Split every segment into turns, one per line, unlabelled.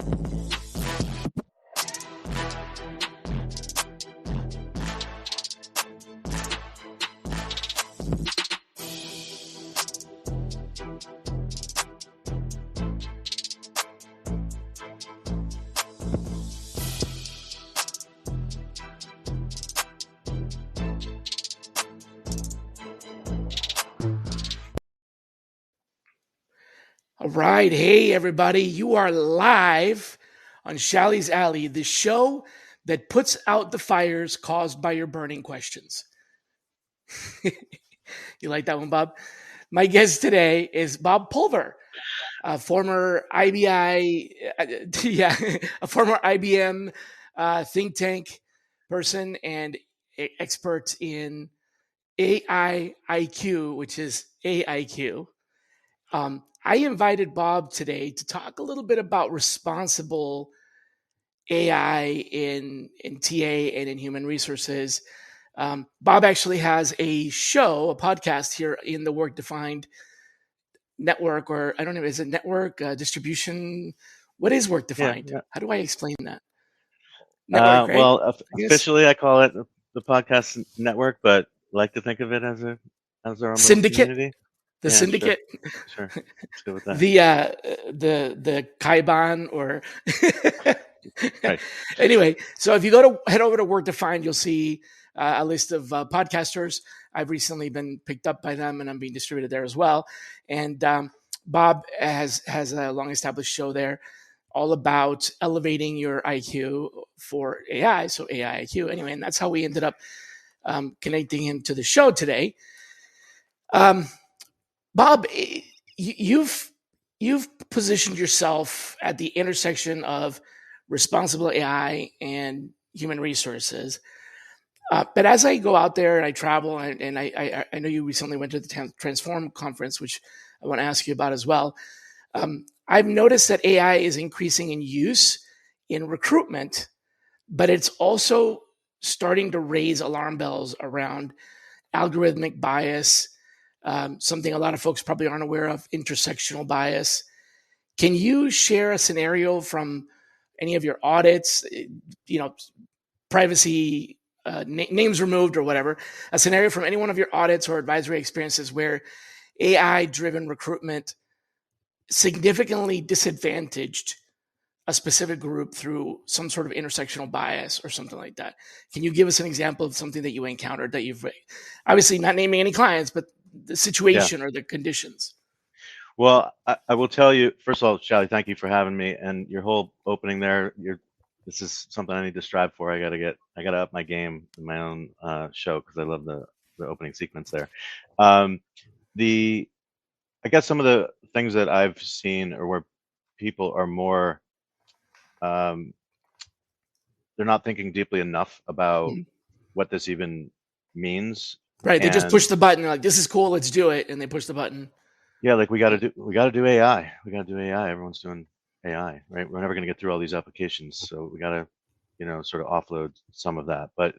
All right. Hey, everybody. You are live on Shally's Alley, the show that puts out the fires caused by your burning questions. You like that one, Bob? My guest today is Bob Pulver, a former IBI, a former IBM think tank person and expert in AI IQ, which is AIQ. I invited Bob today to talk a little bit about responsible AI in TA and in human resources. Bob actually has a show, a podcast here in the Work Defined network, or I don't know, is it network distribution? What is Work Defined?
Yeah.
How do I explain that? Network, right?
Well, officially I call it the podcast network, but I like to think of it as our own little
Syndicate.
community.
The
Yeah,
syndicate.
Sure. Let's go with that.
The Kaiban or
Right.
Anyway, so if you head over to Work Defined, you'll see a list of podcasters. I've recently been picked up by them, and I'm being distributed there as well. And Bob has a long established show there, all about elevating your IQ for AI. So AI IQ, anyway, and that's how we ended up connecting him to the show today. Bob, you've positioned yourself at the intersection of responsible AI and human resources. But as I go out there and I travel, and I know you recently went to the Transform conference, which I want to ask you about as well. I've noticed that AI is increasing in use in recruitment, but it's also starting to raise alarm bells around algorithmic bias, something a lot of folks probably aren't aware of, intersectional bias. Can you share a scenario from any of your audits, privacy, names removed or whatever, a scenario from any one of your audits or advisory experiences where AI-driven recruitment significantly disadvantaged a specific group through some sort of intersectional bias or something like that? Can you give us an example of something that you encountered that you've obviously not naming any clients, but the situation or the conditions?
Well, I will tell you, first of all, Shally, thank you for having me, and your whole opening there. This is something I need to strive for. I gotta up my game in my own show because I love the opening sequence there. I guess some of the things that I've seen are where people are more they're not thinking deeply enough about what this even means.
Right. They just push the button. Like, this is cool. Let's do it. And they push the button.
Yeah. Like we got to do AI. We got to do AI. Everyone's doing AI, right? We're never going to get through all these applications. So we got to, sort of offload some of that. But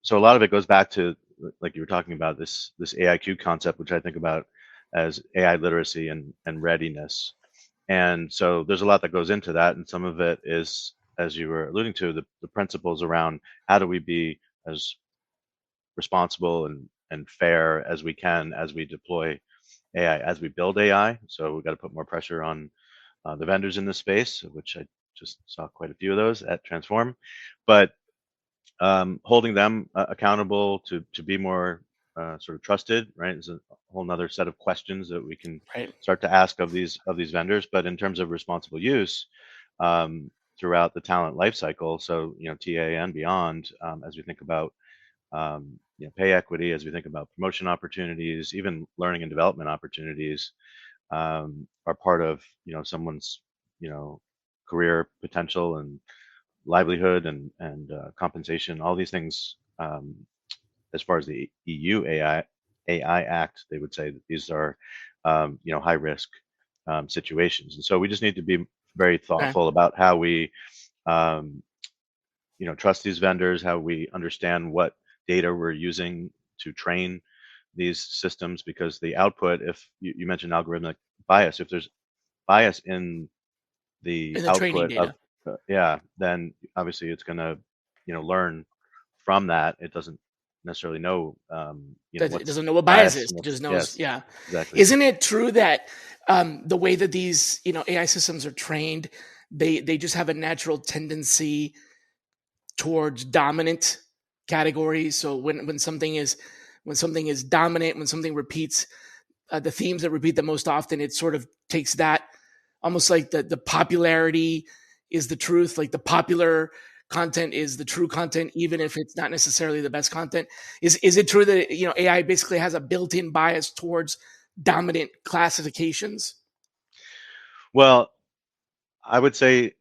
so a lot of it goes back to, like you were talking about, this AIQ concept, which I think about as AI literacy and readiness. And so there's a lot that goes into that. And some of it is, as you were alluding to, the principles around how do we be as responsible and fair as we can as we deploy AI, as we build AI. So we've got to put more pressure on the vendors in this space, which I just saw quite a few of those at Transform, but holding them accountable to be more sort of trusted, right? Is a whole nother set of questions that we can start to ask of these vendors. But in terms of responsible use throughout the talent lifecycle, so TA and beyond, as we think about pay equity, as we think about promotion opportunities, even learning and development opportunities, are part of someone's career potential and livelihood and compensation. All these things, as far as the EU AI Act, they would say that these are high risk situations, and so we just need to be very thoughtful about how we trust these vendors, how we understand what data we're using to train these systems, because the output, if you mentioned algorithmic bias, if there's bias in the
in the training
output of
data.
yeah, then obviously it's going to learn from that. It doesn't necessarily know
That it
what's
doesn't know what bias
bias
is.
and
It
what's
just knows,
yes,
yeah.
exactly.
Isn't it true that the way that these AI systems are trained, they just have a natural tendency towards dominant categories. So when something is dominant, when something repeats the themes that repeat the most often, it sort of takes that almost like the popularity is the truth, like the popular content is the true content, even if it's not necessarily the best content. Is it true that AI basically has a built-in bias towards dominant classifications?
Well, I would say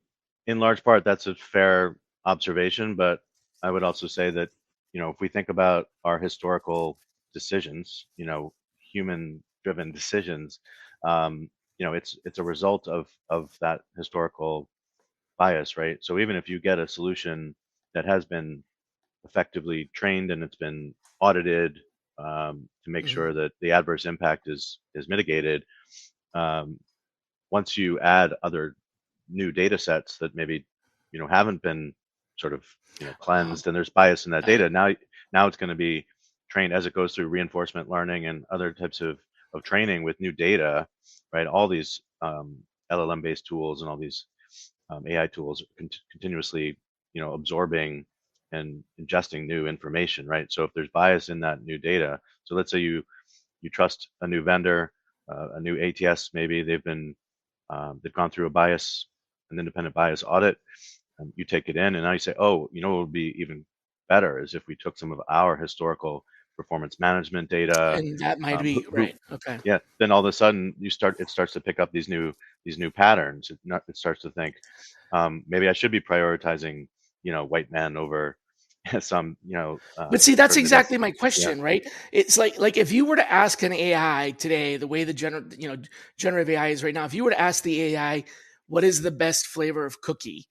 in large part that's a fair observation, but I would also say that, if we think about our historical decisions, human driven decisions, um, it's a result of that historical bias, right? So even if you get a solution that has been effectively trained and it's been audited to make
Hmm.
sure that the adverse impact is mitigated, um, once you add other new data sets that maybe haven't been sort of
Um,
cleansed and there's bias in that
right.
data, now it's going to be trained as it goes through reinforcement learning and other types of training with new data, right? All these LLM based tools and all these AI tools are continuously absorbing and ingesting new information, right? So if there's bias in that new data, so let's say you trust a new vendor, a new ATS, maybe they've gone through an independent bias audit, and you take it in, and now you say, oh, what would be even better is if we took some of our historical performance management data,
And that might
who,
be
who
right. Okay.
yeah, then all of a sudden it starts to pick up these new patterns. It starts to think, maybe I should be prioritizing, white men over some,
But see, that's
certain ethnic.
exactly my
Yeah,
question, right? It's like if you were to ask an AI today, the way the generative AI is right now, if you were to ask the AI what is the best flavor of cookie,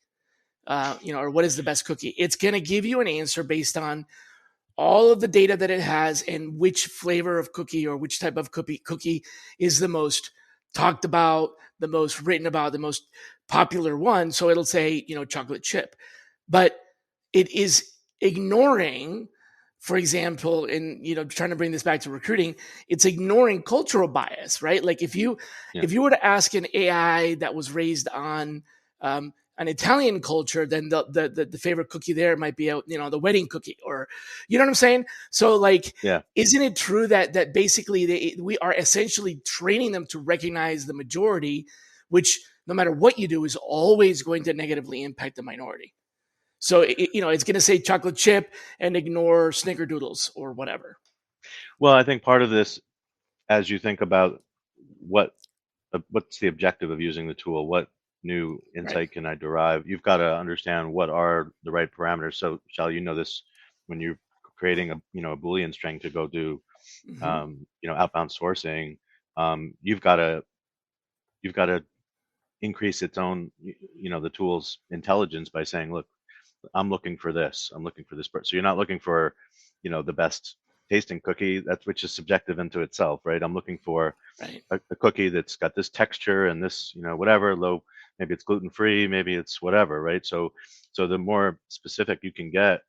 or what is the best cookie, it's going to give you an answer based on all of the data that it has and which flavor of cookie or which type of cookie is the most talked about, the most written about, the most popular one. So it'll say, chocolate chip. But it is ignoring, for example, in trying to bring this back to recruiting, it's ignoring cultural bias, right? Like
yeah,
if you were to ask an AI that was raised on an Italian culture, then the favorite cookie there might be the wedding cookie, or you know what I'm saying. So like,
yeah.
isn't it true that basically we are essentially training them to recognize the majority, which no matter what you do is always going to negatively impact the minority. So it's going to say chocolate chip and ignore snickerdoodles or whatever.
Well, I think part of this, as you think about what what's the objective of using the tool, what new
Right.
insight can I derive? You've got to understand what are the right parameters. So, Shall, this when you're creating a Boolean string to go do
Hmm.
outbound sourcing, you've got to increase its own the tool's intelligence by saying, look, I'm looking for this. I'm looking for this person. So you're not looking for, the best tasting cookie. That's which is subjective into itself, right? I'm looking for
Right.
a cookie that's got this texture and this, whatever low. Maybe it's gluten free. Maybe it's whatever, right? So the more specific you can get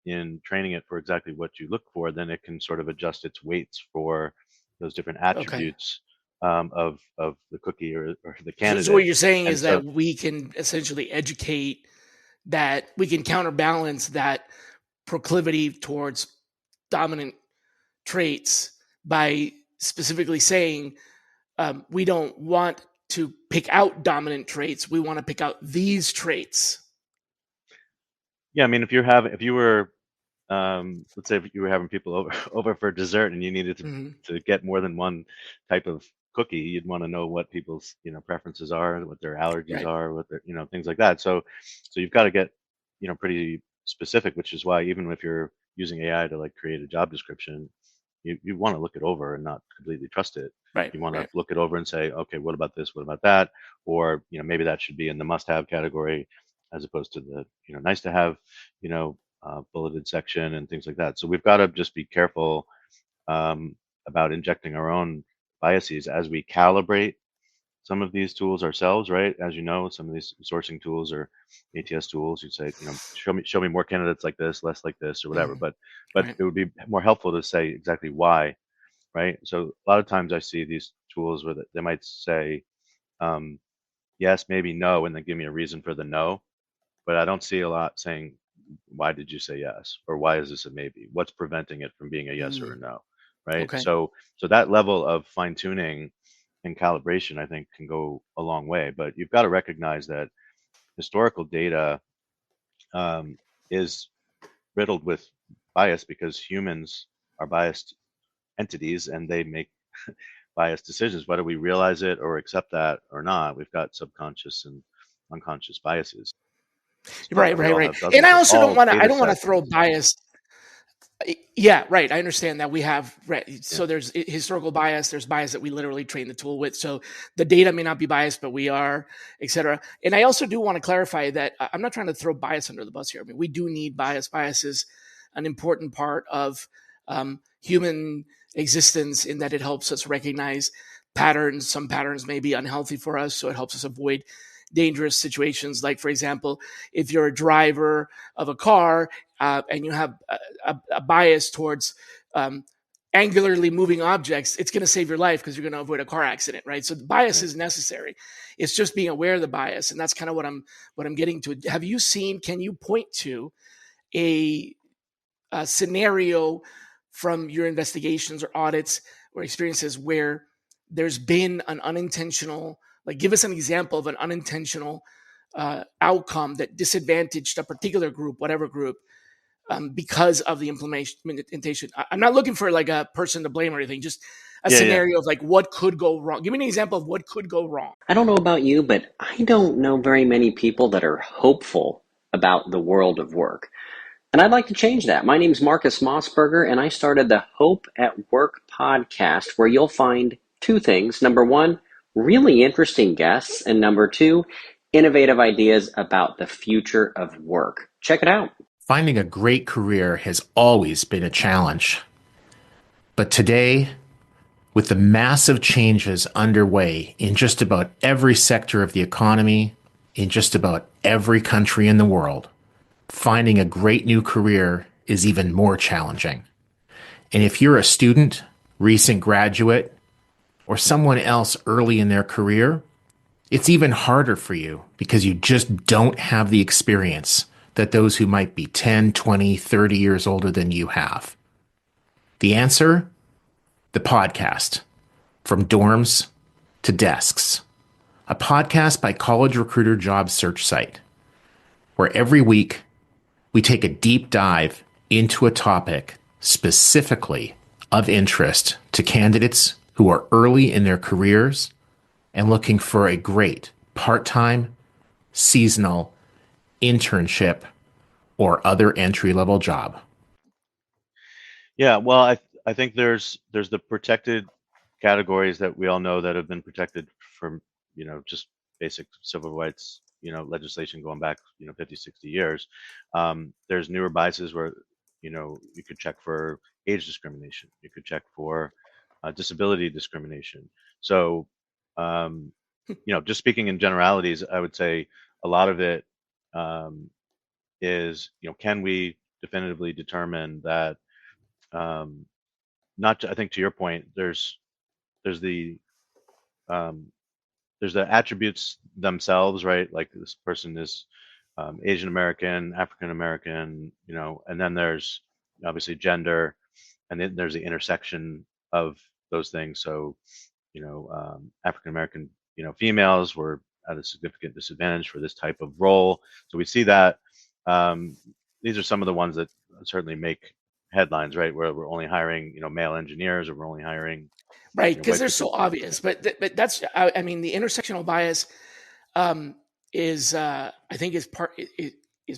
in training it for exactly what you look for, then it can sort of adjust its weights for those different
Okay.
attributes of the cookie or the
So what
candidate.
you're saying
And
is
so
that we can essentially educate, that we can counterbalance that proclivity towards dominant traits by specifically saying, we don't want to pick out dominant traits. We want to pick out these traits.
yeah, I mean, if you were let's say if you were having people over over for dessert and you needed
Hmm.
to get more than one type of cookie, you'd want to know what people's preferences are, what their allergies
Right.
are, what their things like that. So you've got to get pretty specific, which is why even if you're using AI to like create a job description, you want to look it over and not completely trust it.
Right.
You want to
Right.
look it over and say, okay, what about this? What about that? Or maybe that should be in the must-have category as opposed to the nice to have bulleted section and things like that. So we've got to just be careful um, about injecting our own biases as we calibrate some of these tools ourselves, right? As you know, some of these sourcing tools or ATS tools, you'd say, show me more candidates like this, less like this, or whatever.
Mhm.
But
Right.
it would be more helpful to say exactly why, right? So a lot of times I see these tools where they might say um, yes, maybe no, and then give me a reason for the no. But I don't see a lot saying, why did you say yes? Or why is this a maybe? What's preventing it from being a yes or a
Mm.
no? Right.
Okay.
So that level of fine tuning and calibration, I think, can go a long way. But you've got to recognize that historical data um, is riddled with bias because humans are biased entities and they make biased decisions, whether we realize it or accept that or not. We've got subconscious and unconscious biases,
Right,
and we
right,
all
right.
have
And
dozens
I
of
also don't
all
want to. I
data
don't want to
sets.
throw bias. Yeah, right. I understand that we have right.
Yeah,
So there's historical bias. There's bias that we literally train the tool with. So the data may not be biased, but we are, et cetera. And I also do want to clarify that I'm not trying to throw bias under the bus here. I mean, we do need bias. Bias is an important part of human existence in that it helps us recognize patterns. Some patterns may be unhealthy for us, so it helps us avoid dangerous situations. Like, for example, if you're a driver of a car and you have a bias towards um, angularly moving objects, it's going to save your life because you're going to avoid a car accident, right? So the bias
right.
is necessary. It's just being aware of the bias, and that's kind of what I'm getting to. Have you seen? Can you point to a, a scenario from your investigations or audits or experiences where there's been an unintentional, like, give us an example of an unintentional outcome that disadvantaged a particular group, whatever group, because of the implementation. I'm not looking for like a person to blame or anything, just a
Yeah, yeah.
scenario of like what could go wrong. Give me an example of what could go wrong.
I don't know about you, but I don't know very many people that are hopeful about the world of work. And I'd like to change that. My name's Marcus Mossberger, and I started the Hope at Work podcast, where you'll find two things. Number one, really interesting guests, and number two, innovative ideas about the future of work. Check it out.
Finding a great career has always been a challenge. But today, with the massive changes underway in just about every sector of the economy, in just about every country in the world, finding a great new career is even more challenging. And if you're a student, recent graduate, or someone else early in their career, it's even harder for you because you just don't have the experience that those who might be 10, 20, 30 years older than you have. The answer? The podcast. From dorms to desks. A podcast by College Recruiter Job Search Site, where every week we take a deep dive into a topic specifically of interest to candidates who are early in their careers and looking for a great part-time, seasonal, internship, or other entry-level job.
Yeah, well, I think there's the protected categories that we all know that have been protected from, just basic civil rights, legislation going back, 50, 60 years. There's newer biases where, you could check for age discrimination. You could check for disability discrimination. So, um, just speaking in generalities, I would say a lot of it um, is, can we definitively determine that um, not I think to your point, there's the um, there's the attributes themselves, right? Like this person is Asian American, African American, and then there's obviously gender, and then there's the intersection of those things. So, African American, females were at a significant disadvantage for this type of role. So we see that. Um, these are some of the ones that certainly make headlines, right? Where we're only hiring, male engineers, or we're only hiring,
Right, because
white
they're
people.
so obvious. But that's I mean the intersectional bias um, is I think is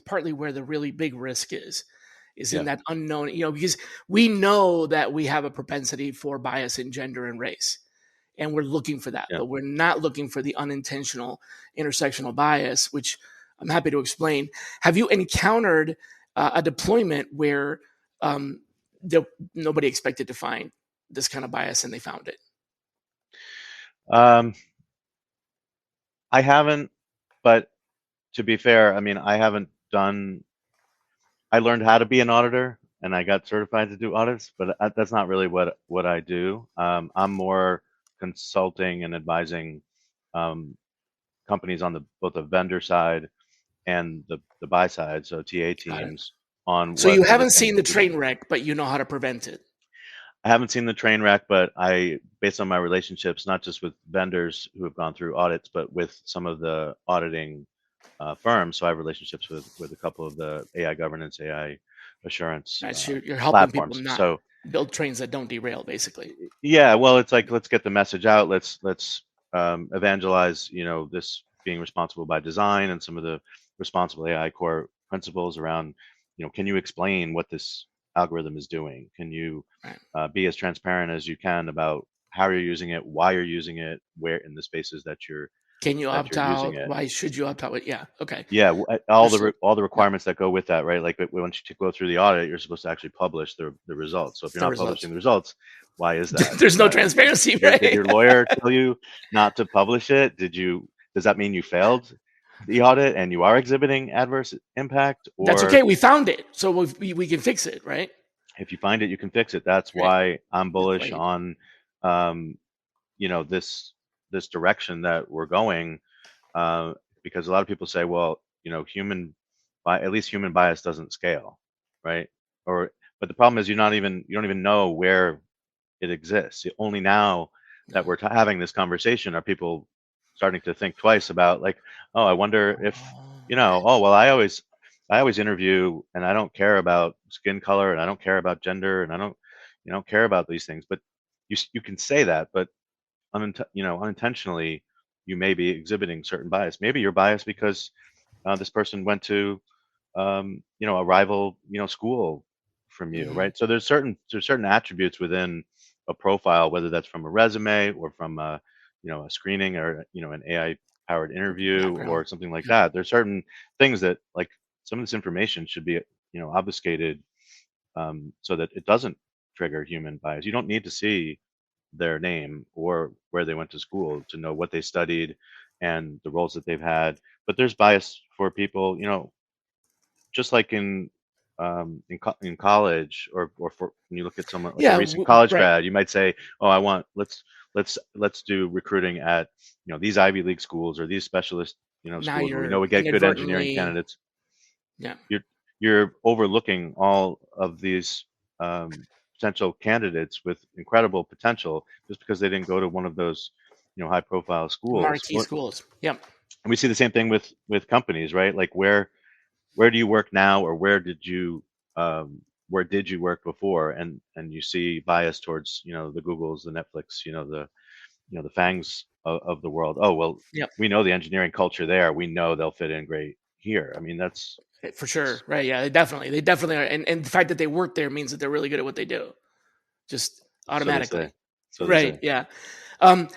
partly where the really big risk is in
Yeah,
that unknown. Because we know that we have a propensity for bias in gender and race, and we're looking for that,
yeah.
but we're not looking for the unintentional intersectional bias, which I'm happy to explain. Have you encountered a deployment where um, the, nobody expected to find this kind of bias and they found it?
Um, I haven't, but to be fair, I mean, I haven't done. I learned how to be an auditor, and I got certified to do audits, but that's not really what I do. I'm more consulting and advising um, companies on the both the vendor side and the buy side, so TA
Got it.
teams on
So you
what other
haven't
things
seen the
could be done.
train wreck, but you know how to prevent it.
I haven't seen the train wreck, but based on my relationships, not just with vendors who have gone through audits, but with some of the auditing firms. So I have relationships with a couple of the AI governance, AI assurance
Right? So you're helping people
platforms.
not
So
build trains that don't derail, basically.
yeah, well, it's like let's get the message out. Let's evangelize. This being responsible by design and some of the responsible AI core principles around. Can you explain what this algorithm is doing? Can you
Right.
be as transparent as you can about how you're using it, why you're using it, where in the spaces that you're
Can you
that
opt
you're using
out?
it.
Why should you opt out? Yeah. Okay.
Yeah, all the
Understood.
all the
Yep.
requirements that go with that, right? Like once you go through the audit, you're supposed to actually publish the results. So if you're
The
not publishing
results.
the results, why is that?
There's no transparency,
Did
right?
your lawyer tell you not to publish it? Does that mean you failed the audit and you are exhibiting adverse impact?
That's
Or
okay. We found it, so we can fix it, right?
if you find it, you can fix it. That's
Right.
why I'm bullish
Great.
on, um, this direction that we're going, uh, because a lot of people say, well, at least human bias doesn't scale, right? But the problem is you don't even know where it exists. Only now that we're having this conversation are people starting to think twice about, like, oh, I wonder if,
Okay.
oh, well, I always interview and I don't care about skin color and I don't care about gender and I don't care about these things. But you can say that, but unintentionally, you may be exhibiting certain bias. Maybe you're biased because this person went to a rival school from you,
Mm-hmm.
right? So there's certain attributes within a profile, whether that's from a resume or from a screening or an AI powered interview
Background.
or something like
Yeah.
that. There's certain things that, like, some of this information should be obfuscated, so that it doesn't trigger human bias. You don't need to see their name or where they went to school to know what they studied and the roles that they've had. But there's bias for people, just like in college, or for when you look at someone like a
Yeah.
recent college
Right.
grad, you might say, "Oh, let's do recruiting at these Ivy League schools or these specialist
Now
schools where we know
you're
we get good engineering
inadvertently.
candidates."
Yeah.
You're overlooking all of these potential candidates with incredible potential just because they didn't go to one of those high profile schools.
Marquee schools. Yep.
And we see the same thing with companies, right? Like, where do you work now, or where did you work before? And you see bias towards the Googles, the Netflix, the Fangs of the world. Oh, well,
Yep.
we know the engineering culture there. We know they'll fit in great here. I mean,
For sure. Right. Yeah. They definitely are. And the fact that they work there means that they're really good at what they do. Just
so they say.
automatically.
So they
Right.
say.
Yeah. Um,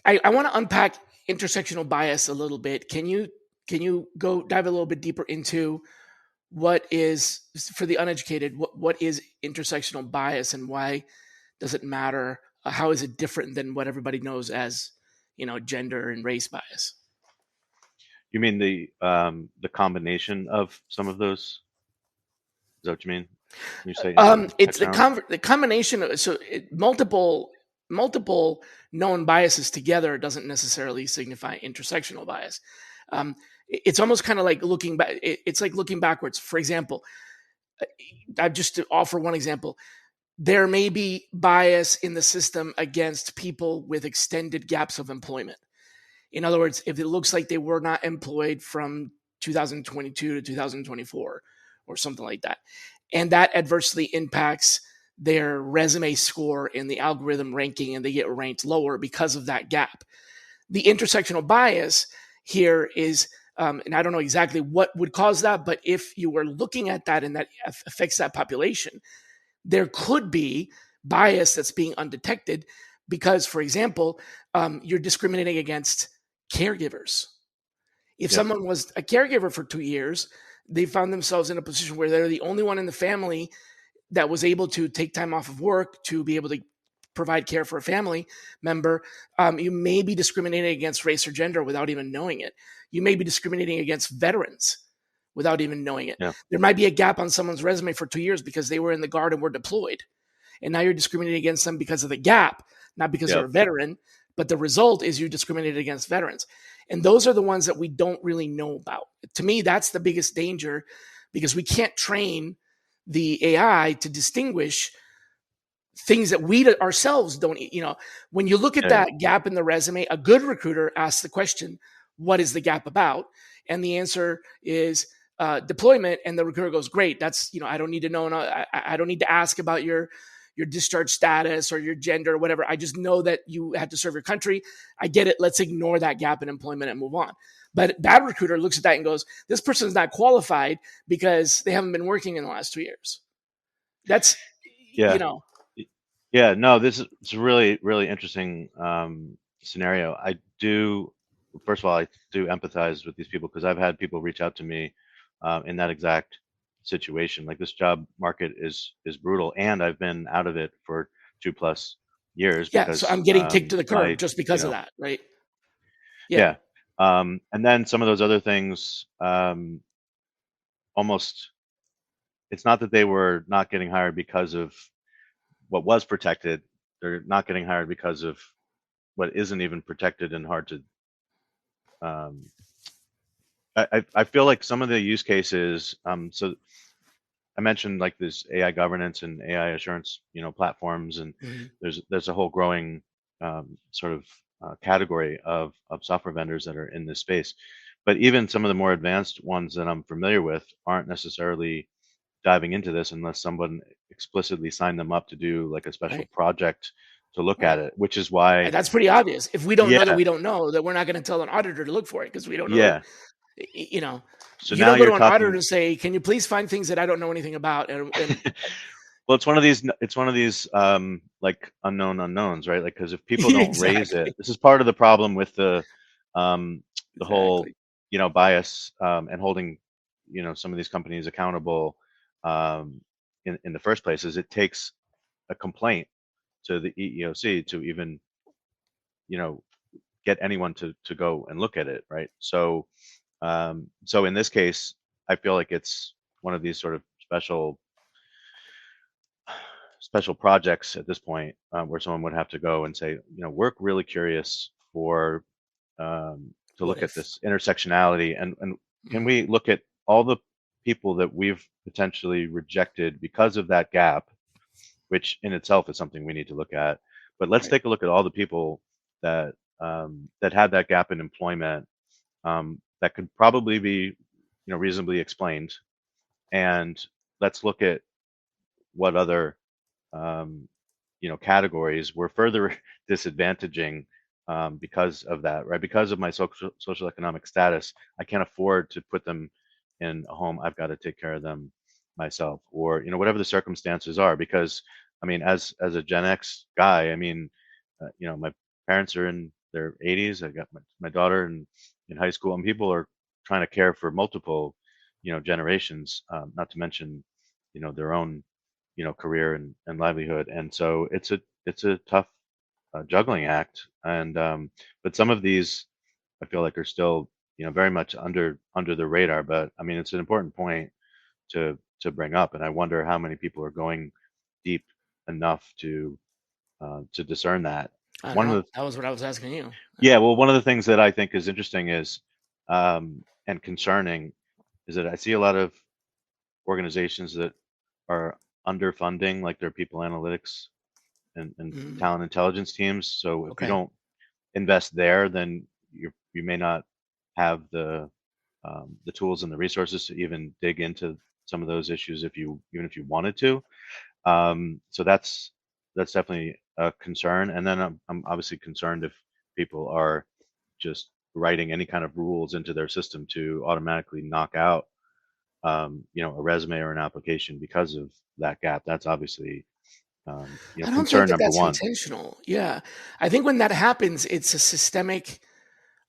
I want to unpack intersectional bias a little bit. Can you go dive a little bit deeper into what is, for the uneducated, what is intersectional bias and why does it matter? How is it different than what everybody knows as gender and race bias?
You mean the combination of some of those? Is that what you mean? When you say
It's the
intersectionality?
the combination of, multiple known biases together doesn't necessarily signify intersectional bias. It's almost kind of like looking back. It's like looking backwards. For example, I just to offer one example. There may be bias in the system against people with extended gaps of employment. In other words, if it looks like they were not employed from 2022 to 2024 or something like that, and that adversely impacts their resume score in the algorithm ranking and they get ranked lower because of that gap. The intersectional bias here is, and I don't know exactly what would cause that, but if you were looking at that and that affects that population, there could be bias that's being undetected because, for example, you're discriminating against caregivers. If
Yep.
someone was a caregiver for 2 years, they found themselves in a position where they're the only one in the family that was able to take time off of work to be able to provide care for a family member, you may be discriminating against race or gender without even knowing it. You may be discriminating against veterans without even knowing it.
Yeah.
There might be a gap on someone's resume for 2 years because they were in the Guard and were deployed. And now you're discriminating against them because of the gap, not because they're a veteran, but the result is you discriminated against veterans. And those are the ones that we don't really know about. To me, that's the biggest danger, because we can't train the AI to distinguish things that we ourselves don't, when you look at that gap in the resume, a good recruiter asks the question, what is the gap about? And the answer is deployment. And the recruiter goes, great. That's, I don't need to know. I don't need to ask about your discharge status or your gender or whatever. I just know that you had to serve your country. I get it. Let's ignore that gap in employment and move on. But bad recruiter looks at that and goes, this person's not qualified because they haven't been working in the last 2 years. That's,
Yeah, no, it's a really, really interesting scenario. First of all, I do empathize with these people, because I've had people reach out to me in that exact situation. Like, this job market is brutal, and I've been out of it for 2+ years because
so I'm getting kicked to the curb just because of that, right?
Yeah. And then some of those other things, almost, it's not that they were not getting hired because of what was protected. They're not getting hired because of what isn't even protected and hard to. I feel like some of the use cases. So I mentioned, like, this AI governance and AI assurance, platforms, and there's a whole growing sort of category of software vendors that are in this space. But even some of the more advanced ones that I'm familiar with aren't necessarily diving into this unless someone explicitly signed them up to do, like, a special project to look at it, which is why.
That's pretty obvious. If we don't know that
Yeah,
we don't know, that we're not going to tell an auditor to look for it because we don't know
yeah.
that,
So
you
now
don't go
you're
to an auditor
talking.
and say, can you please find things that I don't know anything about? And
Well, it's one of these like, unknown unknowns, right? Like, because if people don't raise it, this is part of the problem with the whole, bias, and holding, some of these companies accountable in the first place, is it takes a complaint to the EEOC to even, get anyone to go and look at it, right? So in this case, I feel like it's one of these sort of special projects at this point, where someone would have to go and say, we're really curious to look at this intersectionality, and can we look at all the people that we've potentially rejected because of that gap, which in itself is something we need to look at. But let's take a look at all the people that that had that gap in employment, that could probably be, reasonably explained, and let's look at what other um, categories we're further disadvantaging because of that, right? Because of my social economic status, I can't afford to put them in a home. I've got to take care of them myself, or whatever the circumstances are. Because I mean, as a Gen X guy, I mean, my parents are in their 80s. I got my daughter in high school, and people are trying to care for multiple, generations. Not to mention, their own, career and livelihood. And so it's a tough juggling act. And but some of these, I feel like, are still, very much under the radar. But I mean, it's an important point to bring up, and I wonder how many people are going deep enough to discern that.
I don't
One of
know.
the
That was what I was asking you.
Yeah, well, one of the things that I think is interesting is and concerning is that I see a lot of organizations that are underfunding, like, their people analytics and talent intelligence teams. So if you don't invest there, then you may not have the tools and the resources to even dig into some of those issues, even if you wanted to. So that's definitely a concern. And then I'm obviously concerned if people are just writing any kind of rules into their system to automatically knock out a resume or an application because of that gap. That's obviously
I don't think
concern
that
number
that's
one.
intentional. Yeah. I think when that happens, it's a systemic,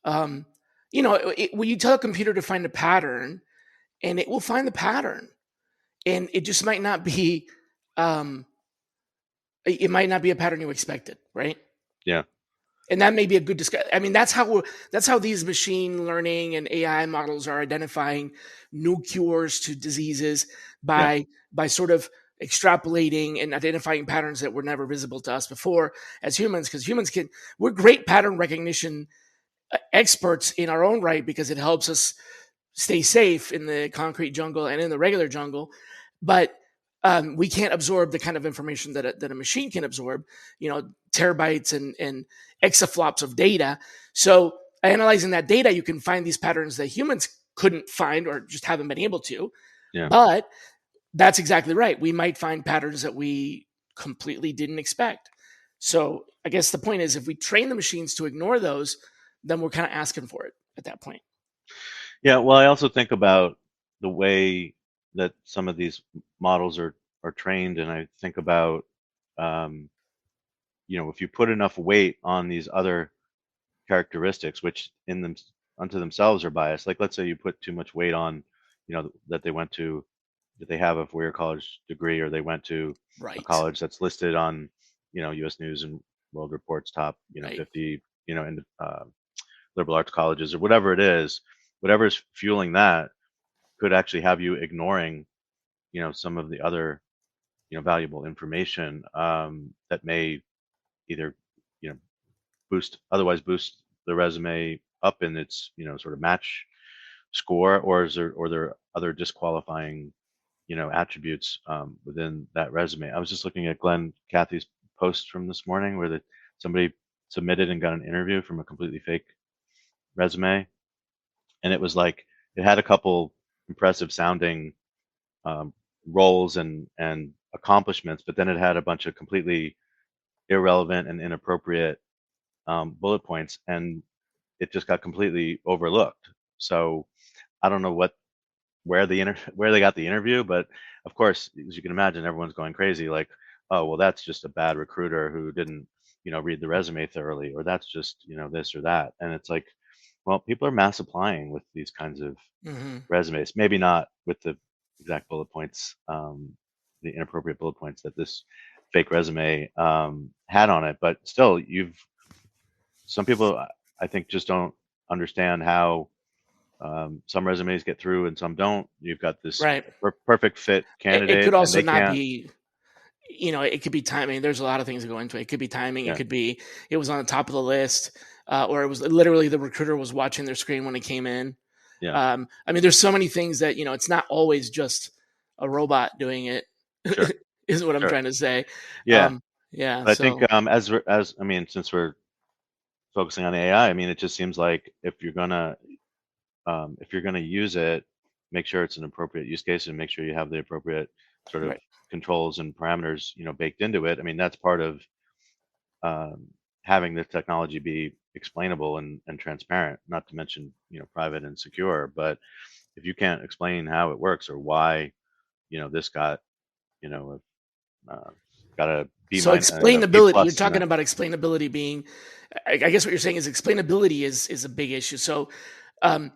um, when you tell a computer to find a pattern, and it will find the pattern, and it just might not be, um, it might not be a pattern you expected, right?
Yeah.
And that may be a good discussion. I mean, that's how these machine learning and AI models are identifying new cures to diseases
Yeah.
by sort of extrapolating and identifying patterns that were never visible to us before as humans, because we're great pattern recognition experts in our own right, because it helps us stay safe in the concrete jungle and in the regular jungle. But we can't absorb the kind of information that a machine can absorb, terabytes and exaflops of data. So analyzing that data, you can find these patterns that humans couldn't find or just haven't been able to.
Yeah.
But that's exactly right. We might find patterns that we completely didn't expect. So I guess the point is, if we train the machines to ignore those, then we're kind of asking for it at that point.
Yeah. Well, I also think about the way that some of these models are trained, and I think about um, if you put enough weight on these other characteristics, which in them unto themselves are biased. Like, let's say you put too much weight on, that they have a four-year college degree, or they went to a
Right.
college that's listed on, U.S. News and World Report's top,
Right.
50, in liberal arts colleges, or whatever it is. Whatever is fueling that could actually have you ignoring, some of the other, valuable information that may either, you know, boost the resume up in its, sort of match score, or there other disqualifying, attributes within that resume. I was just looking at Kathy's post from this morning, where somebody submitted and got an interview from a completely fake resume, and it was like it had a couple impressive sounding um, roles and accomplishments, but then it had a bunch of completely irrelevant and inappropriate bullet points, and it just got completely overlooked. So I don't know where they got the interview, but of course, as you can imagine, everyone's going crazy. Like, oh well, that's just a bad recruiter who didn't, read the resume thoroughly, or that's just, this or that. And it's like, well, people are mass applying with these kinds of
Mm-hmm.
resumes. Maybe not with the exact bullet points, the inappropriate bullet points that this fake resume had on it, but still, some people, I think, just don't understand how some resumes get through and some don't. You've got this
Right.
perfect fit
It could
candidate, and
also
they
not
can't.
be, it could be timing. There's a lot of things that go into it. It could be timing. It
Yeah,
could be it was on the top of the list, or it was literally the recruiter was watching their screen when it came in.
yeah,
I mean, there's so many things that it's not always just a robot doing it.
sure,
Is what I'm
sure,
trying to say.
yeah.
Um, yeah.
But I think
So
as I mean, since we're focusing on AI, I mean, it just seems like if you're gonna use it, make sure it's an appropriate use case, and make sure you have the appropriate sort of
right.
controls and parameters, baked into it. I mean, that's part of um, having the technology be explainable and transparent, not to mention, private and secure. But if you can't explain how it works, or why, this you know uh, got a
So
B
explainability. You're
plus in
talking
a.
about explainability being. I guess what you're saying is explainability is a big issue. So um,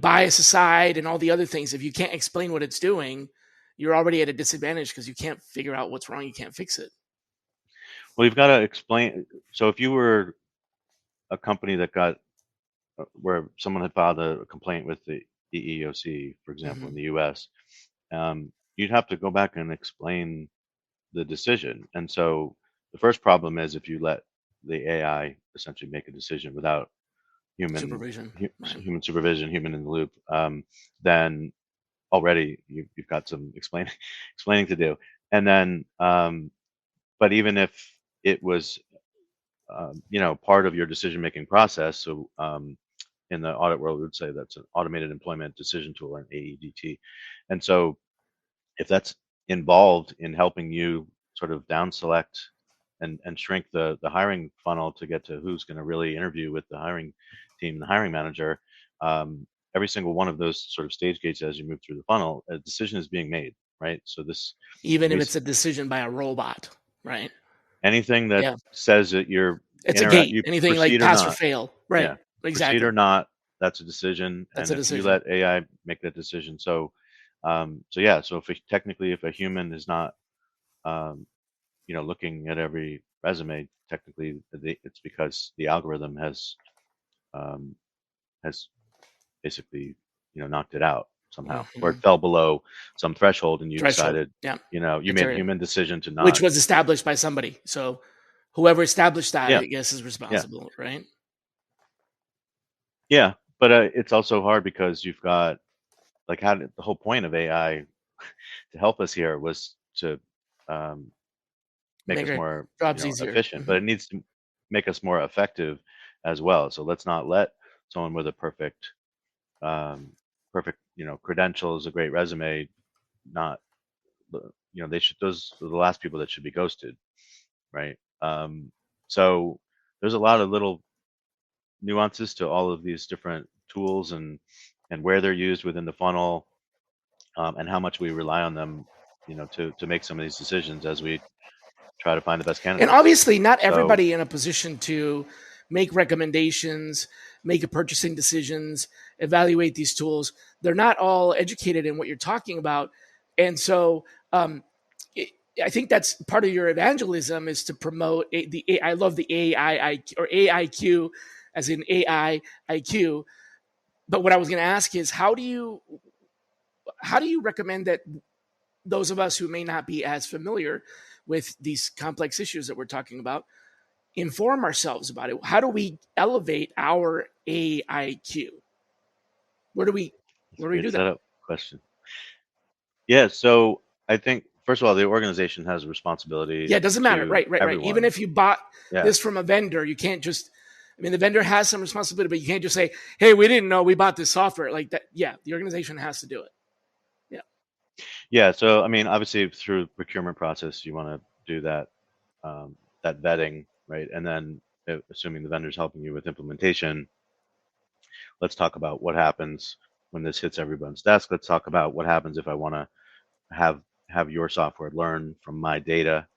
bias aside and all the other things, if you can't explain what it's doing, you're already at a disadvantage because you can't figure out what's wrong. You can't fix it.
Well, you've got to explain. So if you were a company that got where someone had filed a complaint with the EEOC, for example,
Mm-hmm.
in the U.S., you'd have to go back and explain the decision. And so the first problem is if you let the AI essentially make a decision without human
Supervision, right?
human supervision, human in the loop, then already you've got some explaining to do. And then, but even if it was, part of your decision making process, so in the audit world, we would say that's an automated employment decision tool, or an AEDT. And so if that's involved in helping you sort of down select and shrink the hiring funnel to get to who's going to really interview with the hiring team and the hiring manager, every single one of those sort of stage gates as you move through the funnel, a decision is being made, right? So this
Even if
every
it's a decision by a robot, right?
anything that
Yeah,
says that
it's a gate.
you
Anything like
proceed or
pass or
not,
fail, right?
yeah, proceed
Exactly.
or not, that's a decision.
That's
And
a
if you
decision.
let AI make that decision, so yeah, so if technically if a human is not um, looking at every resume, technically it's because the algorithm has basically, knocked it out somehow, or it fell below some threshold, and you
Threshold.
decided,
Yeah.
you made a human decision to
Which
not.
was established by somebody. So whoever established that,
Yeah,
I guess, is responsible, right?
yeah, but it's also hard because you've got the whole point of AI to help us here was to make
Make
us
our
more,
jobs easier.
efficient, but it needs to make us more effective as well. So let's not let someone with a um, perfect, credentials, a great resume, not, they should, those are the last people that should be ghosted, right? So there's a lot of little nuances to all of these different tools, and where they're used within the funnel, and how much we rely on them, to make some of these decisions as we try to find the best
And
candidates.
obviously, not
So
everybody in a position to make recommendations, make a purchasing decisions, evaluate these tools. They're not all educated in what you're talking about, and so I think that's part of your evangelism is to promote I love the AI or AIQ, as in AI IQ. But what I was going to ask is, how do you recommend that those of us who may not be as familiar with these complex issues that we're talking about inform ourselves about it? How do we elevate our AIQ? Where do we
it's a
do
great
that?
setup question. Yeah, so I think first of all, the organization has a responsibility
Yeah, it doesn't matter.
to
Right. Even
everyone.
if you bought
Yeah,
this from a vendor, you can't just. I mean, the vendor has some responsibility, but you can't just say, "Hey, we didn't know we bought this software." Like that. Yeah, the organization has to do it. Yeah.
yeah. So I mean, obviously through procurement process, you want to do that vetting, right? And then, assuming the vendor's helping you with implementation, let's talk about what happens when this hits everyone's desk. Let's talk about what happens if I want to have your software learn from my data,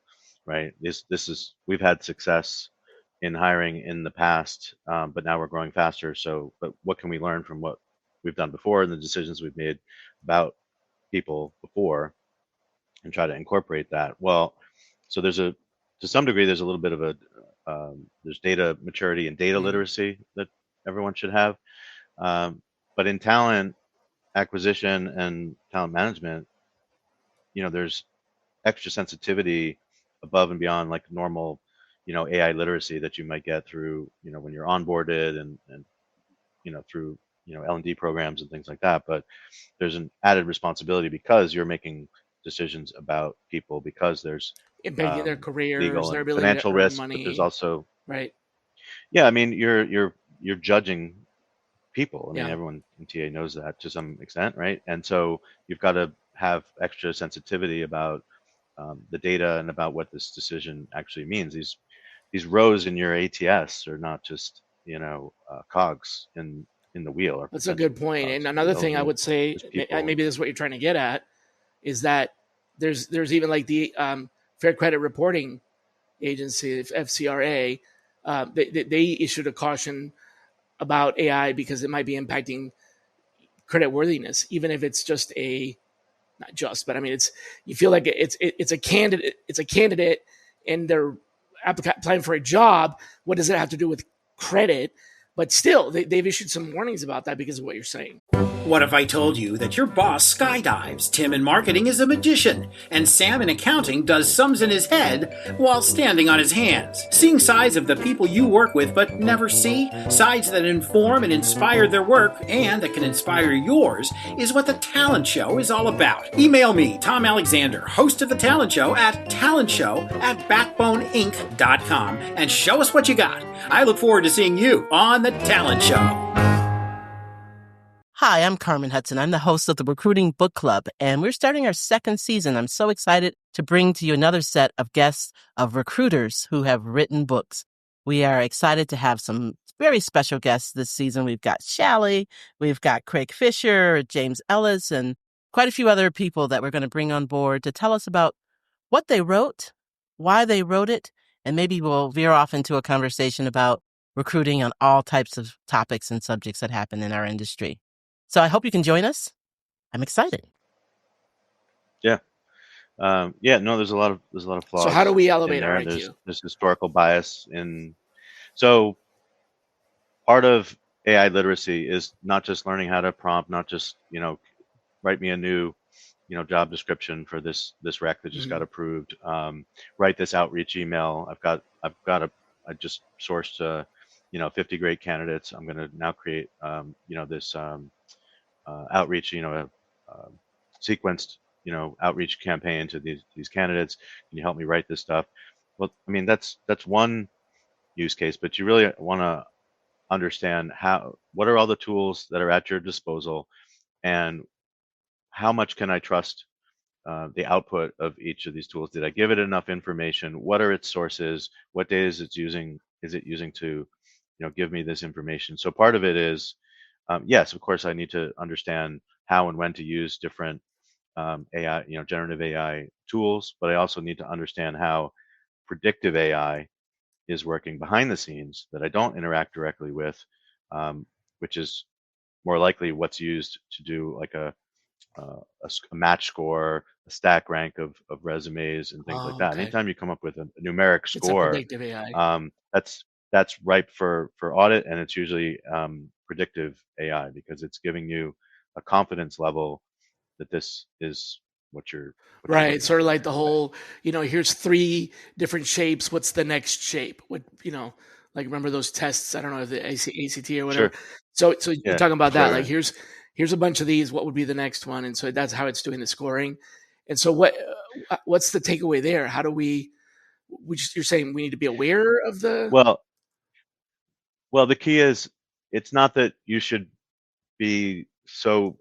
right? This is, we've had success in hiring in the past, but now we're growing faster. So, but what can we learn from what we've done before and the decisions we've made about people before, and try to incorporate that? Well, so to some degree, there's a little bit of there's data maturity and data
Mm.
literacy that everyone should have. But in talent acquisition and talent management, there's extra sensitivity above and beyond like normal, AI literacy that you might get through, when you're onboarded, and through, L&D programs and things like that. But there's an added responsibility because you're making decisions about people, because there's
Impacting their careers,
legal
their
and
ability to
financial
earn
risk, but there's
money.
also,
Right.
yeah, I mean, you're judging people. I mean,
Yeah.
everyone in TA knows that to some extent, right? And so you've got to have extra sensitivity about the data and about what this decision actually means. These rows in your ATS are not just, cogs in the wheel, or
That's a
potential
good point.
cogs
And
in the
another
wheel.
thing I would say,
There's people.
maybe this is what you're trying to get at, is that there's even like the Fair Credit Reporting Agency, FCRA. They issued a caution about AI because it might be impacting credit worthiness, even if it's just a not just, but I mean, it's you feel like it's a candidate, and they're applying for a job. What does it have to do with credit? But still, they've issued some warnings about that because of what you're saying.
What if I told you that your boss skydives, Tim in marketing is a magician, and Sam in accounting does sums in his head while standing on his hands? Seeing sides of the people you work with but never see, sides that inform and inspire their work and that can inspire yours, is what The Talent Show is all about. Email me, Tom Alexander, host of The Talent Show, at talentshow@backboneinc.com, and show us what you got. I look forward to seeing you on The Talent Show.
Hi, I'm Carmen Hudson. I'm the host of the Recruiting Book Club, and we're starting our second season. I'm so excited to bring to you another set of guests of recruiters who have written books. We are excited to have some very special guests this season. We've got Shally, we've got Craig Fisher, James Ellis, and quite a few other people that we're going to bring on board to tell us about what they wrote, why they wrote it, and maybe we'll veer off into a conversation about recruiting on all types of topics and subjects that happen in our industry. So I hope you can join us. I'm excited.
Yeah. Yeah, no, there's a lot of
So how do
flaws
we
in
elevate our
there.
IQ?
There's historical bias in. So part of AI literacy is not just learning how to prompt, not just write me a new job description for this rec that just got
Mhm.
approved. Write this outreach email. I just sourced 50 great candidates. I'm going to now create this outreach sequenced outreach campaign to these candidates. Can you help me write this stuff? Well, I mean that's one use case, but you really want to understand what are all the tools that are at your disposal, and how much can I trust the output of each of these tools? Did I give it enough information? What are its sources? What data is it using? Is it using to give me this information? So part of it is, yes, of course, I need to understand how and when to use different AI, generative AI tools, but I also need to understand how predictive AI is working behind the scenes that I don't interact directly with, um, which is more likely what's used to do like a match score, a stack rank of resumes and things like
Oh,
that.
okay.
Anytime you come up with a numeric
It's a
score,
predictive AI.
that's ripe for audit, and it's usually predictive AI because it's giving you a confidence level that this is what you're
Right.
looking at
Sort of
for your
like the
resume.
whole, here's three different shapes. What's the next shape? Like remember those tests? I don't know if the ACT or whatever.
Sure.
So you're
Yeah.
talking about that. Like
Right.
here's a bunch of these. What would be the next one? And so that's how it's doing the scoring. And so what's the takeaway there? How do you're saying we need to be aware of the
Well, the key is it's not that you should be so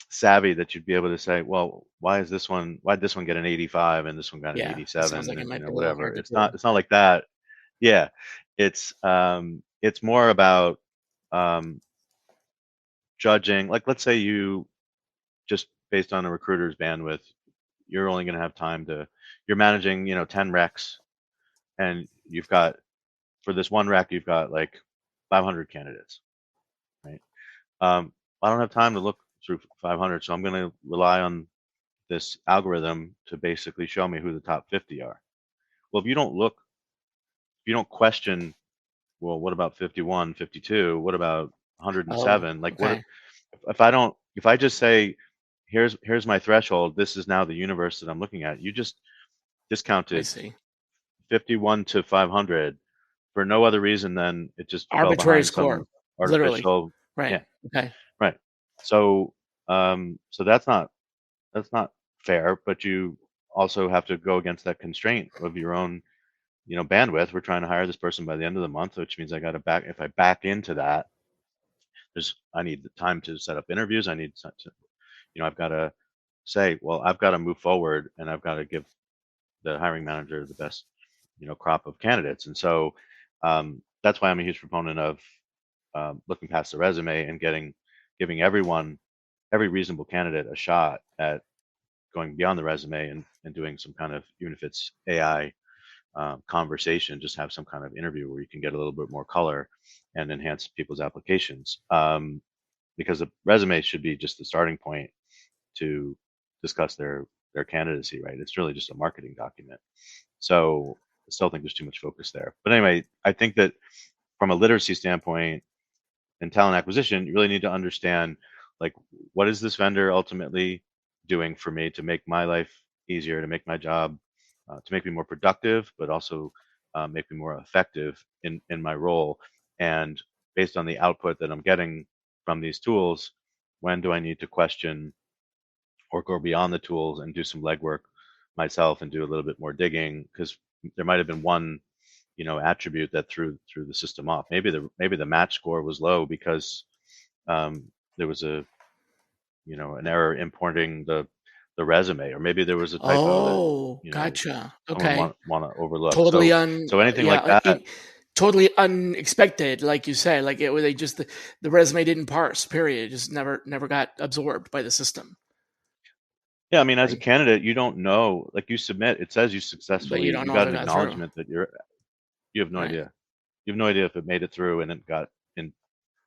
savvy that you'd be able to say, well, why'd this one get an 85 and this one got an
yeah, it sounds
87
like it
and
might be a little
whatever.
hard to
It's
do.
not like that. Yeah. It's more about um, judging. Like, let's say you just based on a recruiter's bandwidth, you're only going to have time to. You're managing 10 recs, and you've got for this one rec you've got like 500 candidates, right? I don't have time to look through 500, so I'm going to rely on this algorithm to basically show me who the top 50 are. Well, if you don't question, well, what about 51, 52? What about
Oh,
107? Like,
okay.
if I just say, here's my threshold, this is now the universe that I'm looking at, you just
I
discounted
see.
51 to 500 for no other reason than it just fell
Arbitrary
behind
score.
some
Literally.
artificial.
Right.
Yeah,
Okay.
right. So, so that's not fair, but you also have to go against that constraint of your own bandwidth. We're trying to hire this person by the end of the month, which means I got to if I back into that, I need the time to set up interviews. I need to, I've got to say, well, I've got to move forward, and I've got to give the hiring manager the best crop of candidates. And so that's why I'm a huge proponent of looking past the resume and giving every reasonable candidate a shot at going beyond the resume and doing some kind of, even if it's AI conversation, just have some kind of interview where you can get a little bit more color and enhance people's applications. Because the resume should be just the starting point to discuss their candidacy, right? It's really just a marketing document. So I still think there's too much focus there. But anyway, I think that from a literacy standpoint and talent acquisition, you really need to understand, like, what is this vendor ultimately doing for me to make my life easier, to make my job, to make me more productive, but also make me more effective in my role. And based on the output that I'm getting from these tools, when do I need to question or go beyond the tools and do some legwork myself and do a little bit more digging? Because there might have been one attribute that threw the system off. Maybe the match score was low because there was an error importing the resume, or maybe there was a typo that
Oh,
you know
gotcha.
someone
Okay.
want to overlook.
Totally
So anything like
yeah,
that.
totally unexpected, like you said. Like they just the resume didn't parse. Period. It just never got absorbed by the system.
Yeah, I mean, as a
Right.
candidate, you don't know. Like, you submit, it says
But you don't
you
know if
got
it
an
got through.
acknowledgement that you have no
Right.
idea. You have no idea if it made it through and it got in.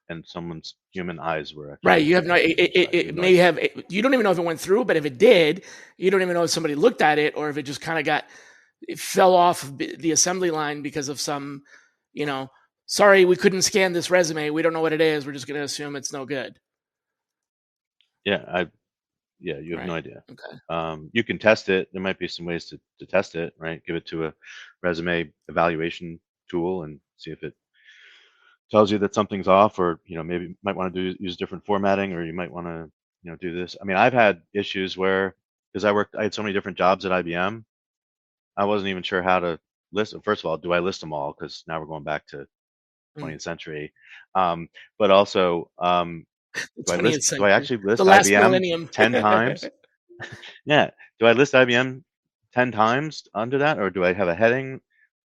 and someone's human eyes were actually
Right. You have no,
looking at the side.
it may have, you don't even know if it went through, but if it did, you don't even know if somebody looked at it or if it just kind of it fell off the assembly line because of some, you know, sorry, we couldn't scan this resume. We don't know what it is. We're just going to assume it's no good.
Yeah, you have no
Right.
idea.
Okay.
You can test it. There might be some ways to test it, right? Give it to a resume evaluation tool and see if it tells you that something's off, or maybe you might want to use different formatting, or you might want to do this. I mean, I've had issues where, because I had so many different jobs at IBM, I wasn't even sure how to list. First of all, do I list them all? Because now we're going back to
Mm.
20th century. But also,
The
do I
20th
list? Do I
century,
actually
the
list
last
IBM
millennium.
10 times? Yeah. Do I list IBM 10 times under that, or do I have a heading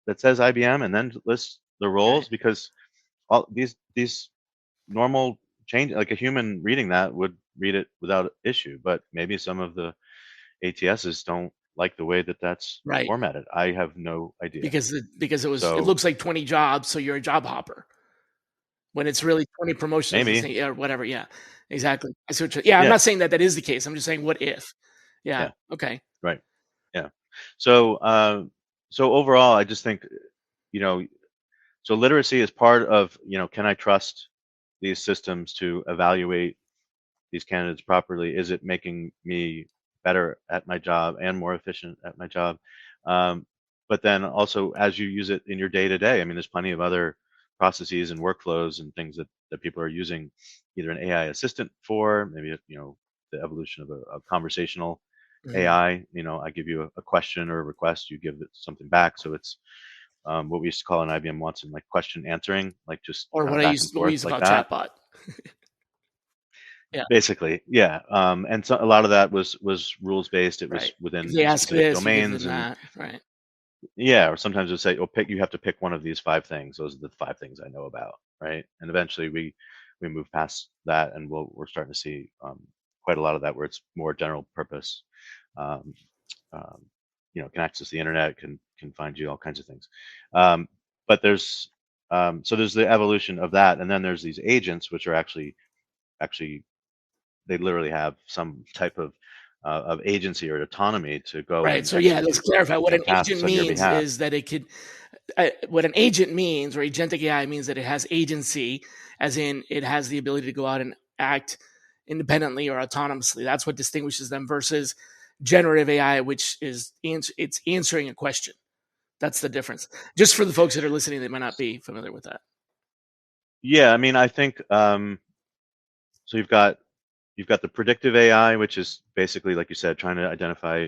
that says IBM and then list the
Right.
roles? Because all these normal change, like a human reading that would read it without issue, but maybe some of the ATSs don't like the way that that's
Right.
formatted. I have no idea.
Because it
So
looks like 20 jobs. So you're a job hopper when it's really 20 promotions the
maybe,
same, or whatever. Yeah, exactly. I see what I'm
yeah,
not saying that is the case. I'm just saying, what if? Yeah.
yeah,
Okay.
right, yeah. So overall, I just think, you know, so literacy is part of, can I trust these systems to evaluate these candidates properly? Is it making me better at my job and more efficient at my job? Um, but then also, as you use it in your day to day, I mean, there's plenty of other processes and workflows and things that people are using either an AI assistant for, maybe, the evolution of a conversational
Mhm.
AI. I give you a question or a request, you give it something back. So it's what we used to call in IBM Watson, like question answering, like just
Or
kind of back and
what we
forth
used to
like
call
that.
chatbot. Yeah.
Basically, yeah. And so a lot of that was rules based. It was
Right. If
within
they ask
specific
this, you give
domains,
them
and
that. Right.
yeah, or sometimes it'll say, "Oh, you have to pick one of these five things. Those are the five things I know about." Right. And eventually we move past that, and we're starting to see quite a lot of that where it's more general purpose. Um, um, can access the internet, can find you all kinds of things. Um, but there's the evolution of that, and then there's these agents which are actually they literally have some type of agency or autonomy to go
Right.
and
So yeah, let's
execute
clarify. What an agent
tasks on your
means
behalf.
is that it could. What an agent means, or agentic AI means that it has agency, as in it has the ability to go out and act independently or autonomously. That's what distinguishes them versus generative AI, which is it's answering a question. That's the difference. Just for the folks that are listening, they might not be familiar with that.
Yeah, I mean, I think so. You've got the predictive AI, which is basically, like you said, trying to identify,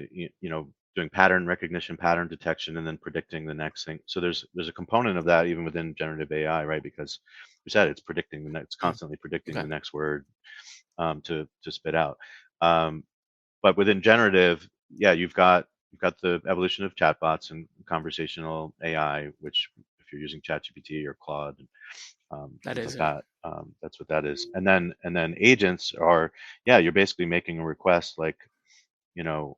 doing pattern recognition, pattern detection, and then predicting the next thing. So there's a component of that even within generative AI, right? Because you said it's predicting it's
Mm,
constantly predicting
okay.
the next word to spit out. Um, but within generative, yeah, you've got the evolution of chatbots and conversational AI, which if you're using ChatGPT or Claude,
That
things
is
like
it.
that, that's what that is. And then agents are, yeah, you're basically making a request, like, you're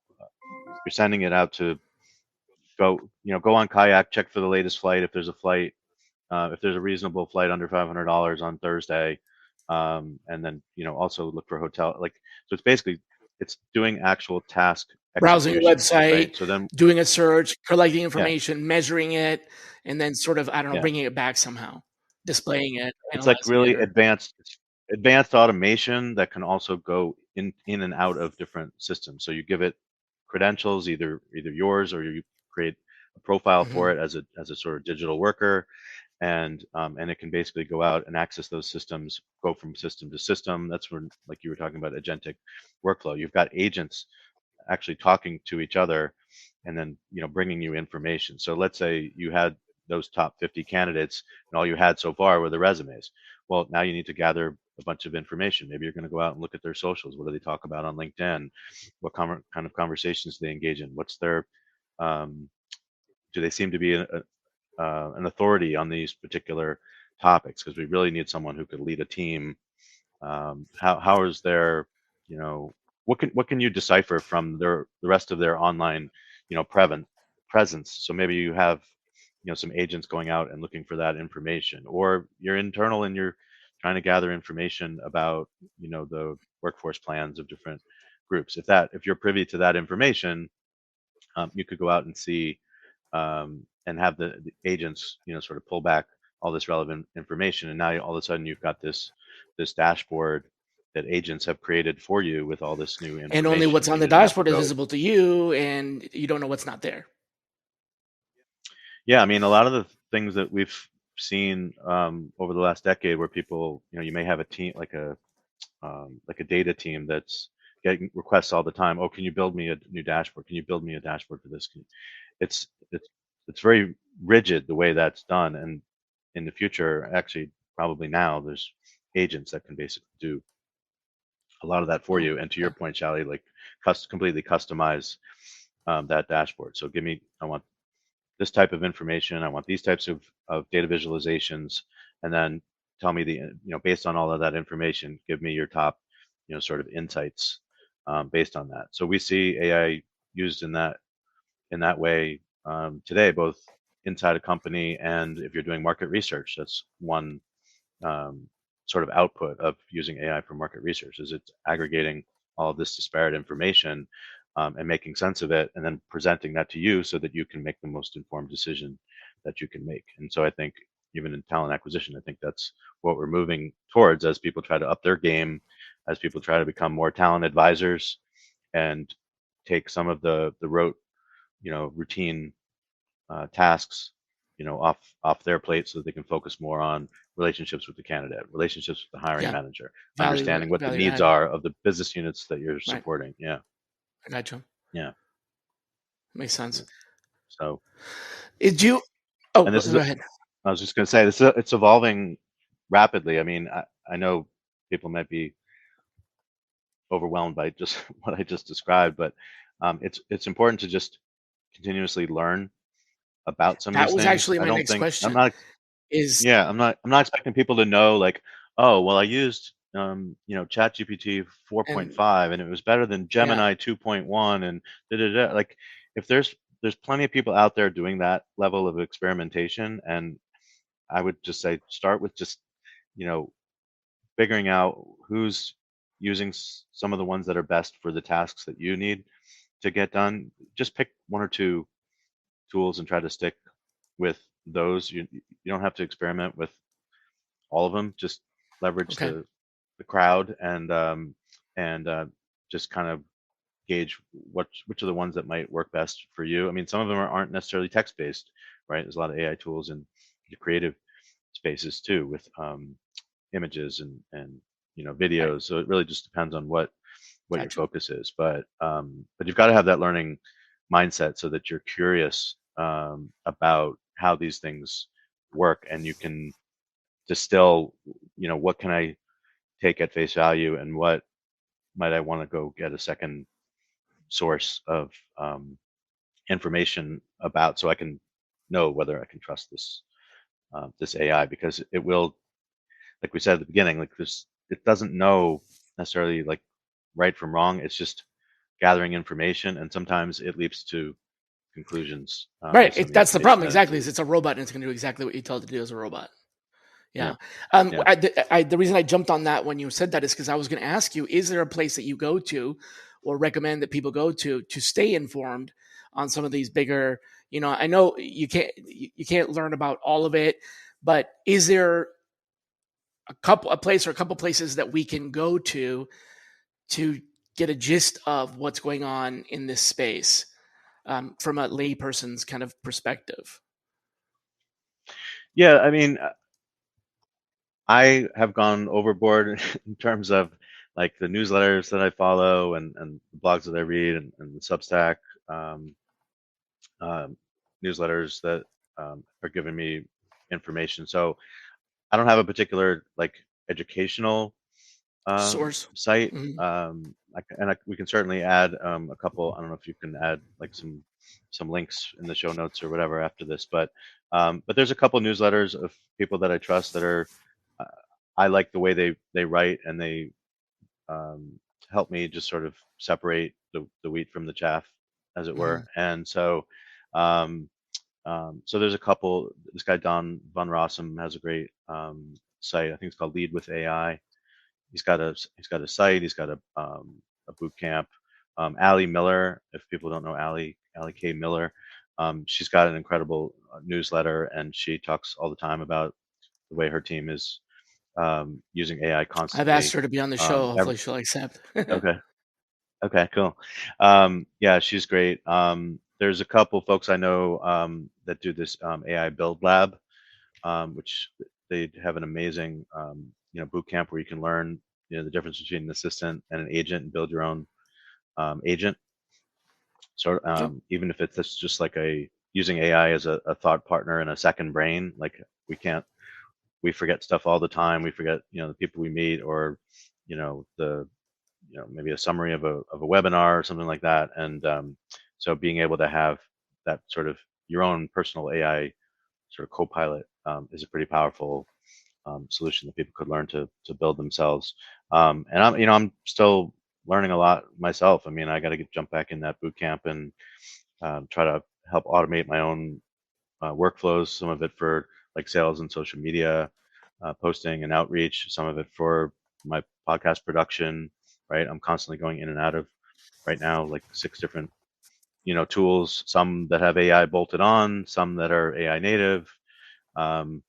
sending it out to go on kayak, check for the latest flight if there's a flight, if there's a reasonable flight under $500 on Thursday, and then also look for a hotel. Like, so it's basically it's doing actual task
Browsing a
execution, right?
website,
So then,
doing a search, collecting
yeah,
information, measuring it, and then sort of, I don't know,
yeah,
bringing it back somehow, displaying it,
it's like
analyzing it,
really
or
advanced automation that can also go in and out of different systems. So you give it credentials, either yours, or you create a profile for
Mhm.
it as a sort of digital worker, and it can basically go out and access those systems, go from system to system. That's when, like you were talking about, agentic workflow. You've got agents actually talking to each other, and then bringing you information. So let's say you had those top 50 candidates, and all you had so far were the resumes. Well, now you need to gather a bunch of information. Maybe you're going to go out and look at their socials. What do they talk about on LinkedIn? What kind of conversations do they engage in? What's their um, do they seem to be an authority on these particular topics? Because we really need someone who could lead a team. How is their, you know, what can you decipher from the rest of their online, presence? So maybe you have, some agents going out and looking for that information, or you're internal in your trying to gather information about, the workforce plans of different groups. If you're privy to that information, you could go out and see, and have the agents, sort of pull back all this relevant information, and now all of a sudden you've got this dashboard that agents have created for you with all this new
And only
information,
what's
and
on
you
the
didn't have to
dashboard is
go.
visible to you, and you don't know what's not there.
Yeah, I mean, a lot of the things that we've seen, over the last decade, where people, you may have a team like a data team that's getting requests all the time. Oh, can you build me a new dashboard? Can you build me a dashboard for this? It's it's it's very rigid the way that's done, and in the future, actually, probably now, there's agents that can basically do a lot of that for
Oh,
you. And to your
okay.
point, Shally, like completely customize, that dashboard. So I want this type of information. I want these types of data visualizations, and then tell me based on all of that information, give me your top, sort of insights, based on that. So we see AI used in that way, today, both inside a company and if you're doing market research. That's one, um, sort of output of using AI for market research, is it's aggregating all of this disparate information, and making sense of it, and then presenting that to you so that you can make the most informed decision that you can make. And so I think even in talent acquisition, I think that's what we're moving towards as people try to up their game, as people try to become more talent advisors and take some of the rote, routine, tasks, off their plate, so that they can focus more on relationships with the candidate, relationships with the hiring
Yeah,
manager,
value
understanding what the
value
needs
add.
are of the business units that you're
Right,
supporting. Yeah,
I got you.
yeah,
Makes sense.
yeah. So,
Did you? Oh,
and
go,
this is,
go ahead.
I was just going to say, it's evolving rapidly. I mean, I know people might be overwhelmed by just what I just described, but, it's important to just continuously learn about some of
That
these
was
things.
actually
I
my
don't
next
think I'm
question.
not
Is
Yeah, I'm not expecting people to know, like, oh, well, I used, ChatGPT
and
4.5 and it was better than
yeah,
Gemini 2.1 and da da da. Like, if there's plenty of people out there doing that level of experimentation, and I would just say start with just, you know figuring out who's using some of the ones that are best for the tasks that you need to get done. Just pick one or two tools and try to stick with those. You don't have to experiment with all of them. Just leverage
okay,
the crowd, and just kind of gauge which are the ones that might work best for you. I mean, some of them aren't necessarily text based, right? There's a lot of AI tools in the creative spaces too, with, images and
right,
videos. So it really just depends on what your
got you.
focus is. But you've got to have that learning mindset so that you're curious, about how these things work, and you can distill, what can I take at face value, and what might I want to go get a second source of, information about, so I can know whether I can trust this AI, because it will, like we said at the beginning, like this, it doesn't know necessarily like right from wrong. It's just gathering information, and sometimes it leaps to conclusions,
Right,
based on the
that's the
information
problem.
that it
exactly. Is
sees.
it's a robot and it's going to do exactly what you tell it to do as a robot.
Yeah,
Yeah.
yeah.
The reason I jumped on that when you said that is because I was going to ask you: is there a place that you go to, or recommend that people go to stay informed on some of these bigger? I know you can't learn about all of it, but is there a place or a couple places that we can go to get a gist of what's going on in this space, from a layperson's kind of perspective?
Yeah, I mean, I have gone overboard in terms of like the newsletters that I follow, and the blogs that I read, and the Substack, um, um, newsletters that, are giving me information. So I don't have a particular like educational,
Source.
site.
Mhm.
We can certainly add, a couple. I don't know if you can add like some links in the show notes or whatever after this, but there's a couple newsletters of people that I trust that are. Uh, I like the way they write, and they, um, help me just sort of separate the wheat from the chaff, as it were.
Mhm.
And so, um, so there's a couple. This guy Don Von Rossum has a great, site. I think it's called Lead with AI. He's got a site. He's got a boot camp. Allie Miller, if people don't know Allie K. Miller, she's got an incredible newsletter, and she talks all the time about the way her team is using AI
I've asked
constantly.
her to be on the show. Hopefully she'll accept.
Okay. Okay, cool. Yeah, she's great. There's a couple folks I know that do this AI build lab, which they have an amazing boot camp where you can learn the difference between an assistant and an agent and build your own agent. So even if it's just like using AI as a thought partner and a second brain, like we forget stuff all the time. We forget the people we meet, or the maybe a summary of a webinar or something like that. And so being able to have that sort of your own personal AI sort of co-pilot is a pretty powerful solution that people could learn to build themselves. And I'm still learning a lot myself. I mean, I got to jump back in that boot camp and try to help automate my own workflows. Some of it for like sales and social media posting and outreach. Some of it for my podcast production. Right, I'm constantly going in and out of right now like 6 different tools. Some that have AI bolted on, some that are AI native. And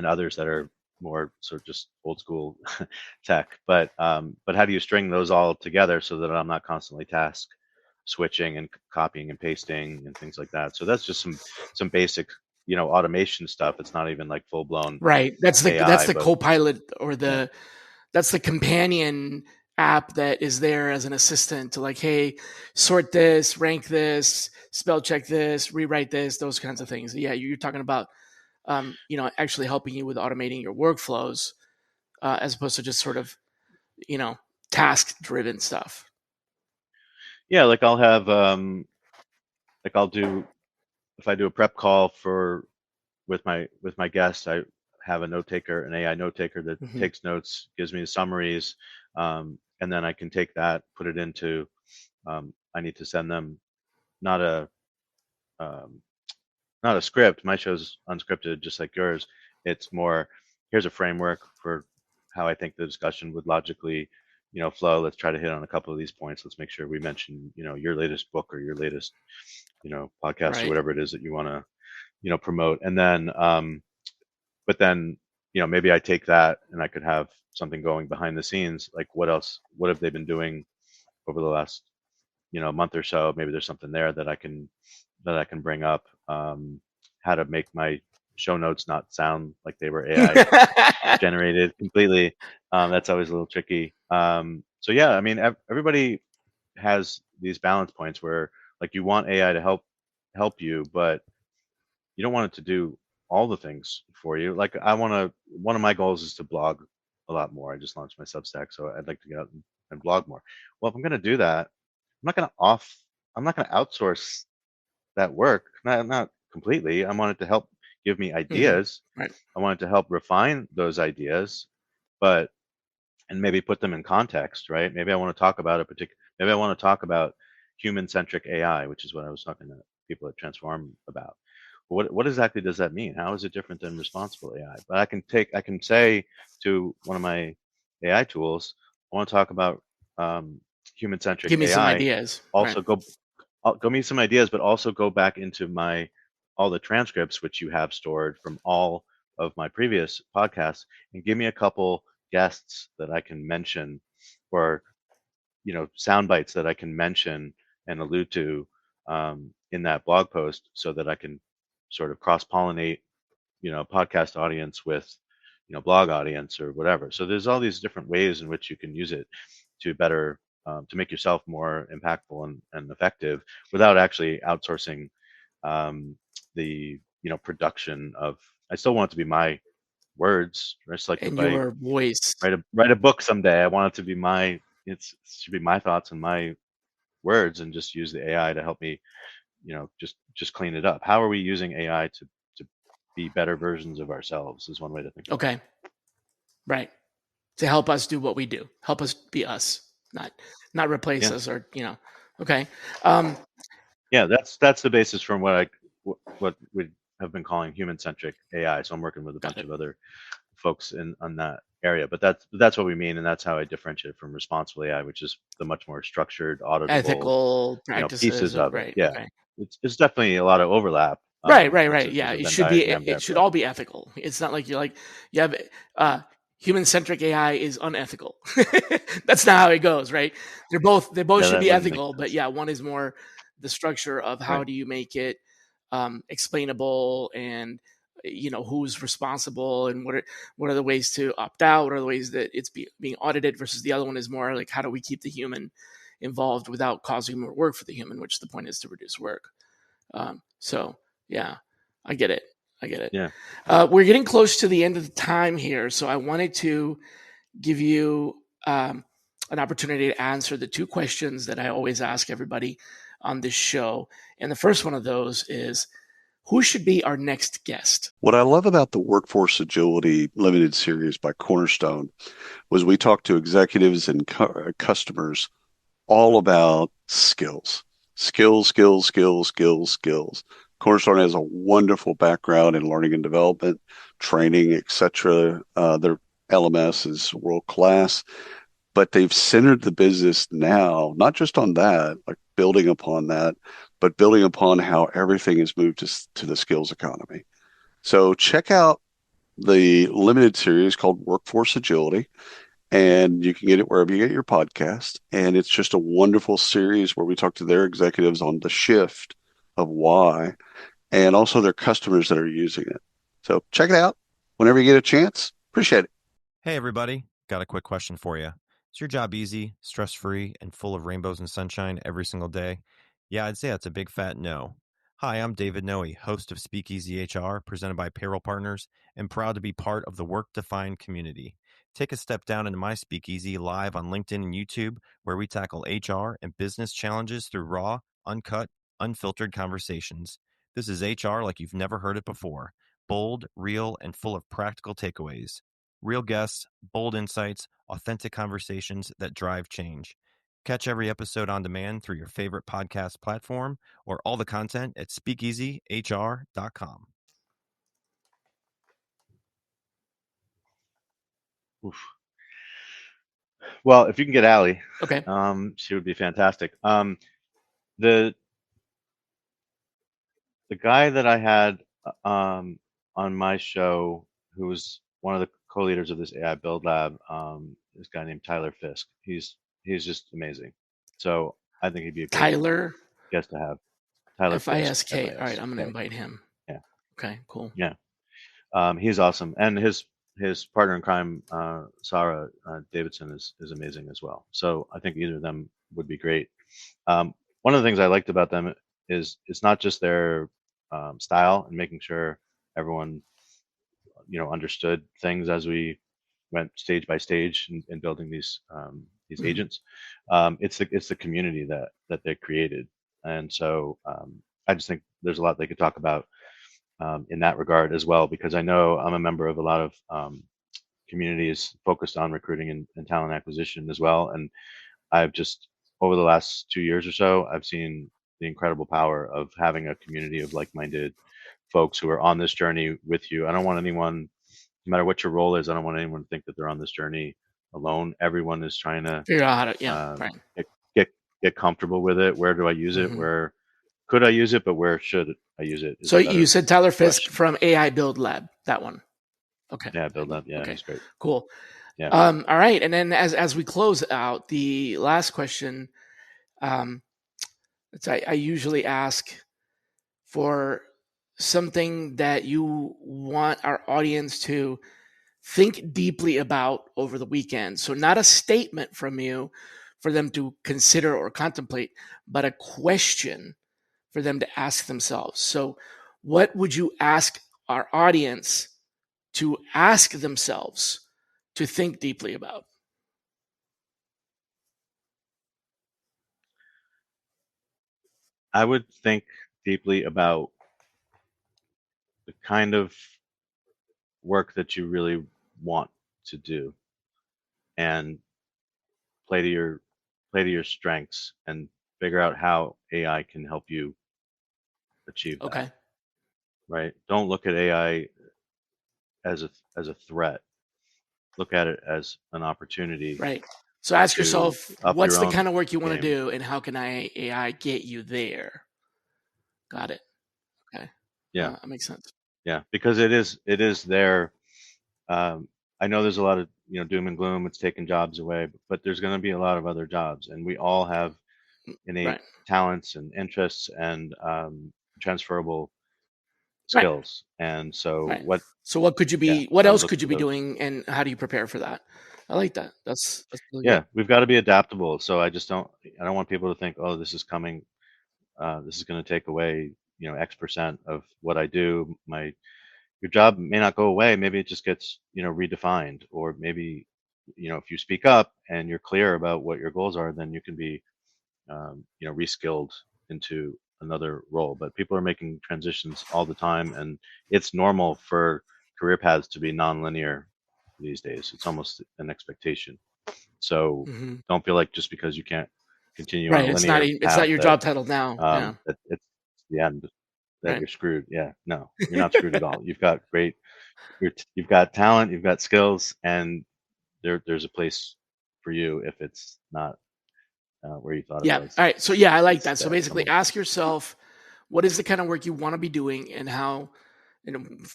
others that are more sort of just old school tech. But how do you string those all together so that I'm not constantly task switching and copying and pasting and things like that? So that's just some basic automation stuff. It's not even like full blown
Right. That's
AI,
the
but
co-pilot, or that's the companion app that is there as an assistant to, like, hey, sort this, rank this, spell check this, rewrite this, those kinds of things. Yeah, you're talking about actually helping you with automating your workflows, as opposed to just sort of task driven stuff.
yeah, like I'll have if I do a prep call with my guest, I have an AI note taker that takes notes, gives me the summaries, and then I can take that, put it into. I need to send them not a um, not a script. My show's unscripted, just like yours. It's more, here's a framework for how I think the discussion would logically, flow. Let's try to hit on a couple of these points. Let's make sure we mention, your latest book or your latest, podcast or
Right.
whatever it is that you want to, promote. And then, but then, maybe I take that and I could have something going behind the scenes. Like what else? What have they been doing over the last, month or so? Maybe there's something there that I can bring up. How to make my show notes not sound like they were AI generated completely. That's always a little tricky. So yeah, I mean, everybody has these balance points where like you want AI to help you, but you don't want it to do all the things for you. Like one of my goals is to blog a lot more. I just launched my Substack, so I'd like to get out and blog more. Well, if I'm going to do that, I'm not going to outsource that work. Not completely. I want it to help give me ideas.
Right.
I want it to help refine those ideas, and maybe put them in context, right? Maybe I want to talk about maybe I want to talk about human-centric AI, which is what I was talking to people at Transform about. What exactly does that mean? How is it different than responsible AI? But I can say to one of my AI tools, I want to talk about human-centric
Give me some
AI.
ideas.
Also,
right.
go me some ideas, but also go back into all the transcripts which you have stored from all of my previous podcasts, and give me a couple guests that I can mention, or sound bites that I can mention and allude to in that blog post, so that I can sort of cross pollinate podcast audience with blog audience or whatever. So there's all these different ways in which you can use it to better to make yourself more impactful and effective without actually outsourcing the production of. I still want it to be my words, just like
And
if I
your voice.
write a book someday, I want it to be it should be my thoughts and my words, and just use the AI to help me just clean it up. How are we using AI to be better versions of ourselves is one way to think about it.
Okay. Right. To help us do what we do. Help us be us, not replace us, or Okay.
Yeah, that's the basis from what we have been calling human-centric AI. So I'm working with a bunch of other folks on that area. But that's what we mean, and that's how I differentiate from responsible AI, which is the much more structured, auditable,
Ethical practices
pieces
of
of it.
right.
Yeah,
Okay.
it's definitely a lot of overlap.
Right. Yeah,
There's a
it
Venn
should be.
diagram there,
It should
but
all be ethical. It's not like you have human-centric AI is unethical. That's not how it goes, right? They both
yeah,
should
that
be
wouldn't make
ethical, but
sense.
yeah, one is more the structure of how
Right.
do you make it explainable, and who's responsible, and what are the ways to opt out, what are the ways that it's being audited, versus the other one is more like how do we keep the human involved without causing more work for the human, which the point is to reduce work. So yeah, I get it.
Yeah.
We're getting close to the end of the time here, so I wanted to give you an opportunity to answer the two questions that I always ask everybody on this show. And the first one of those is, who should be our next guest?
What I love about the Workforce Agility Limited series by Cornerstone was we talked to executives and customers all about skills. Cornerstone has a wonderful background in learning and development, training, etc. Their LMS is world class, but they've centered the business now, not just on that, like building upon that, but building upon how everything has moved to the skills economy. So check out the limited series called Workforce Agility, and you can get it wherever you get your podcast. And it's just a wonderful series where we talk to their executives on the shift of why, and also their customers that are using it. So check it out whenever you get a chance. Appreciate it.
Hey, everybody. Got a quick question for you. Is your job easy, stress-free, and full of rainbows and sunshine every single day? Yeah, I'd say that's a big fat no. Hi, I'm David Noe, host of Speakeasy HR, presented by Payroll Partners, and proud to be part of the Work Defined community. Take a step down into my Speakeasy live on LinkedIn and YouTube, where we tackle HR and business challenges through raw, uncut, unfiltered conversations. This is HR like you've never heard it before. Bold, real, and full of practical takeaways. Real guests, bold insights, authentic conversations that drive change. Catch every episode on demand through your favorite podcast platform or all the content at speakeasyhr.com.
Oof. Well, if you can get Allie,
Okay.
she would be fantastic. The guy that I had on my show, who was one of the co-leaders of this AI Build Lab, this guy named Tyler Fisk. He's just amazing. So I think he'd be a great
Tyler
guest to have. Tyler Fisk.
Fisk. All right, I'm going to invite him.
Yeah.
Okay, cool.
Yeah. He's awesome, and his partner in crime, Sarah Davidson, is amazing as well. So I think either of them would be great. One of the things I liked about them is it's not just their style and making sure everyone understood things as we went stage by stage in building these agents. It's the community that they created, and so I just think there's a lot they could talk about in that regard as well, because I know I'm a member of a lot of communities focused on recruiting and talent acquisition as well, and I've just over the last 2 years or so, I've seen the incredible power of having a community of like-minded folks who are on this journey with you. I don't want anyone, no matter what your role is, I don't want anyone to think that they're on this journey alone. Everyone is trying to
Figure out how to, right.
get comfortable with it. Where do I use it?
Mhm.
Where could I use it? But where should I use it?
So you said Tyler Fisk
question.
from AI Build Lab, that one. Okay.
Yeah, Build Lab. Yeah,
Okay.
he's great.
Cool.
Yeah.
All right, and then as we close out, the last question, I usually ask for something that you want our audience to think deeply about over the weekend. So not a statement from you for them to consider or contemplate, but a question for them to ask themselves. So what would you ask our audience to ask themselves to think deeply about?
I would think deeply about the kind of work that you really want to do and play to your strengths and figure out how AI can help you achieve that.
Okay.
Right? Don't look at AI as a threat. look at it as an opportunity.
Right. So ask
to
yourself,
up
what's
your
the
own
kind of work you want to
game.
do, and how can AI get you there? Got it. Okay.
Yeah,
That makes sense.
yeah, because it is there. I know there's a lot of doom and gloom. It's taking jobs away, but there's going to be a lot of other jobs, and we all have innate
Right.
talents and interests and transferable
Right.
skills. And so
Right.
what?
So what could you
Yeah,
be? What
so
else
look
could you
for
be
those.
doing, and how do you prepare for that? I like that. That's really
Yeah,
good.
we've got to be adaptable. So I don't want people to think, oh, this is coming. This is going to take away X% of what I do. Your job may not go away. Maybe it just gets redefined, or maybe if you speak up and you're clear about what your goals are, then you can be reskilled into another role. But people are making transitions all the time, and it's normal for career paths to be nonlinear these days. It's almost an expectation. So
Hmm.
don't feel like just because you can't continue on
Right.
a
It's not.
linear
It's
path
not your job title now. Yeah.
that it's the end, that
Right.
you're screwed. Yeah, no, you're not screwed at all. You've got talent, you've got skills, and there's a place for you if it's not where you thought it
Yeah.
was.
All right. So yeah, I like
It's
that. So
that
basically,
someone.
ask yourself, what is the kind of work you want to be doing, and how.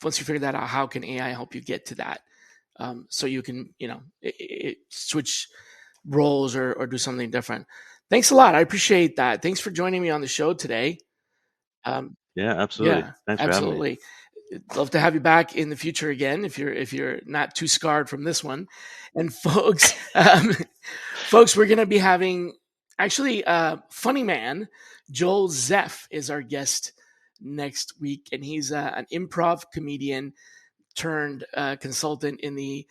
Once you figure that out, how can AI help you get to that? So you can, switch roles, or do something different. Thanks a lot. I appreciate that. Thanks for joining me on the show today. Um,
Yeah, absolutely.
yeah,
Thanks for having me.
absolutely. I'd love to have you back in the future again if you're not too scarred from this one. And folks, folks, we're going to be having actually funny man Joel Zeff is our guest next week, and he's an improv comedian turned consultant in the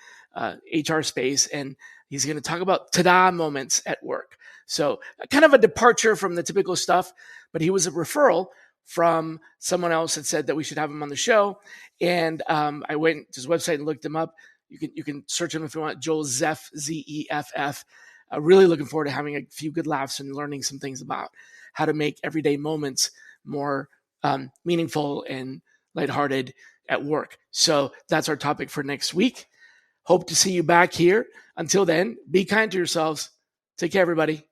HR space, and he's going to talk about ta-da moments at work. So, kind of a departure from the typical stuff, but he was a referral from someone else that said that we should have him on the show, and I went to his website and looked him up. You can search him if you want. Joel Zeff, Zeff. Really looking forward to having a few good laughs and learning some things about how to make everyday moments more meaningful and lighthearted at work. So that's our topic for next week. Hope to see you back here. Until then, be kind to yourselves. Take care, everybody.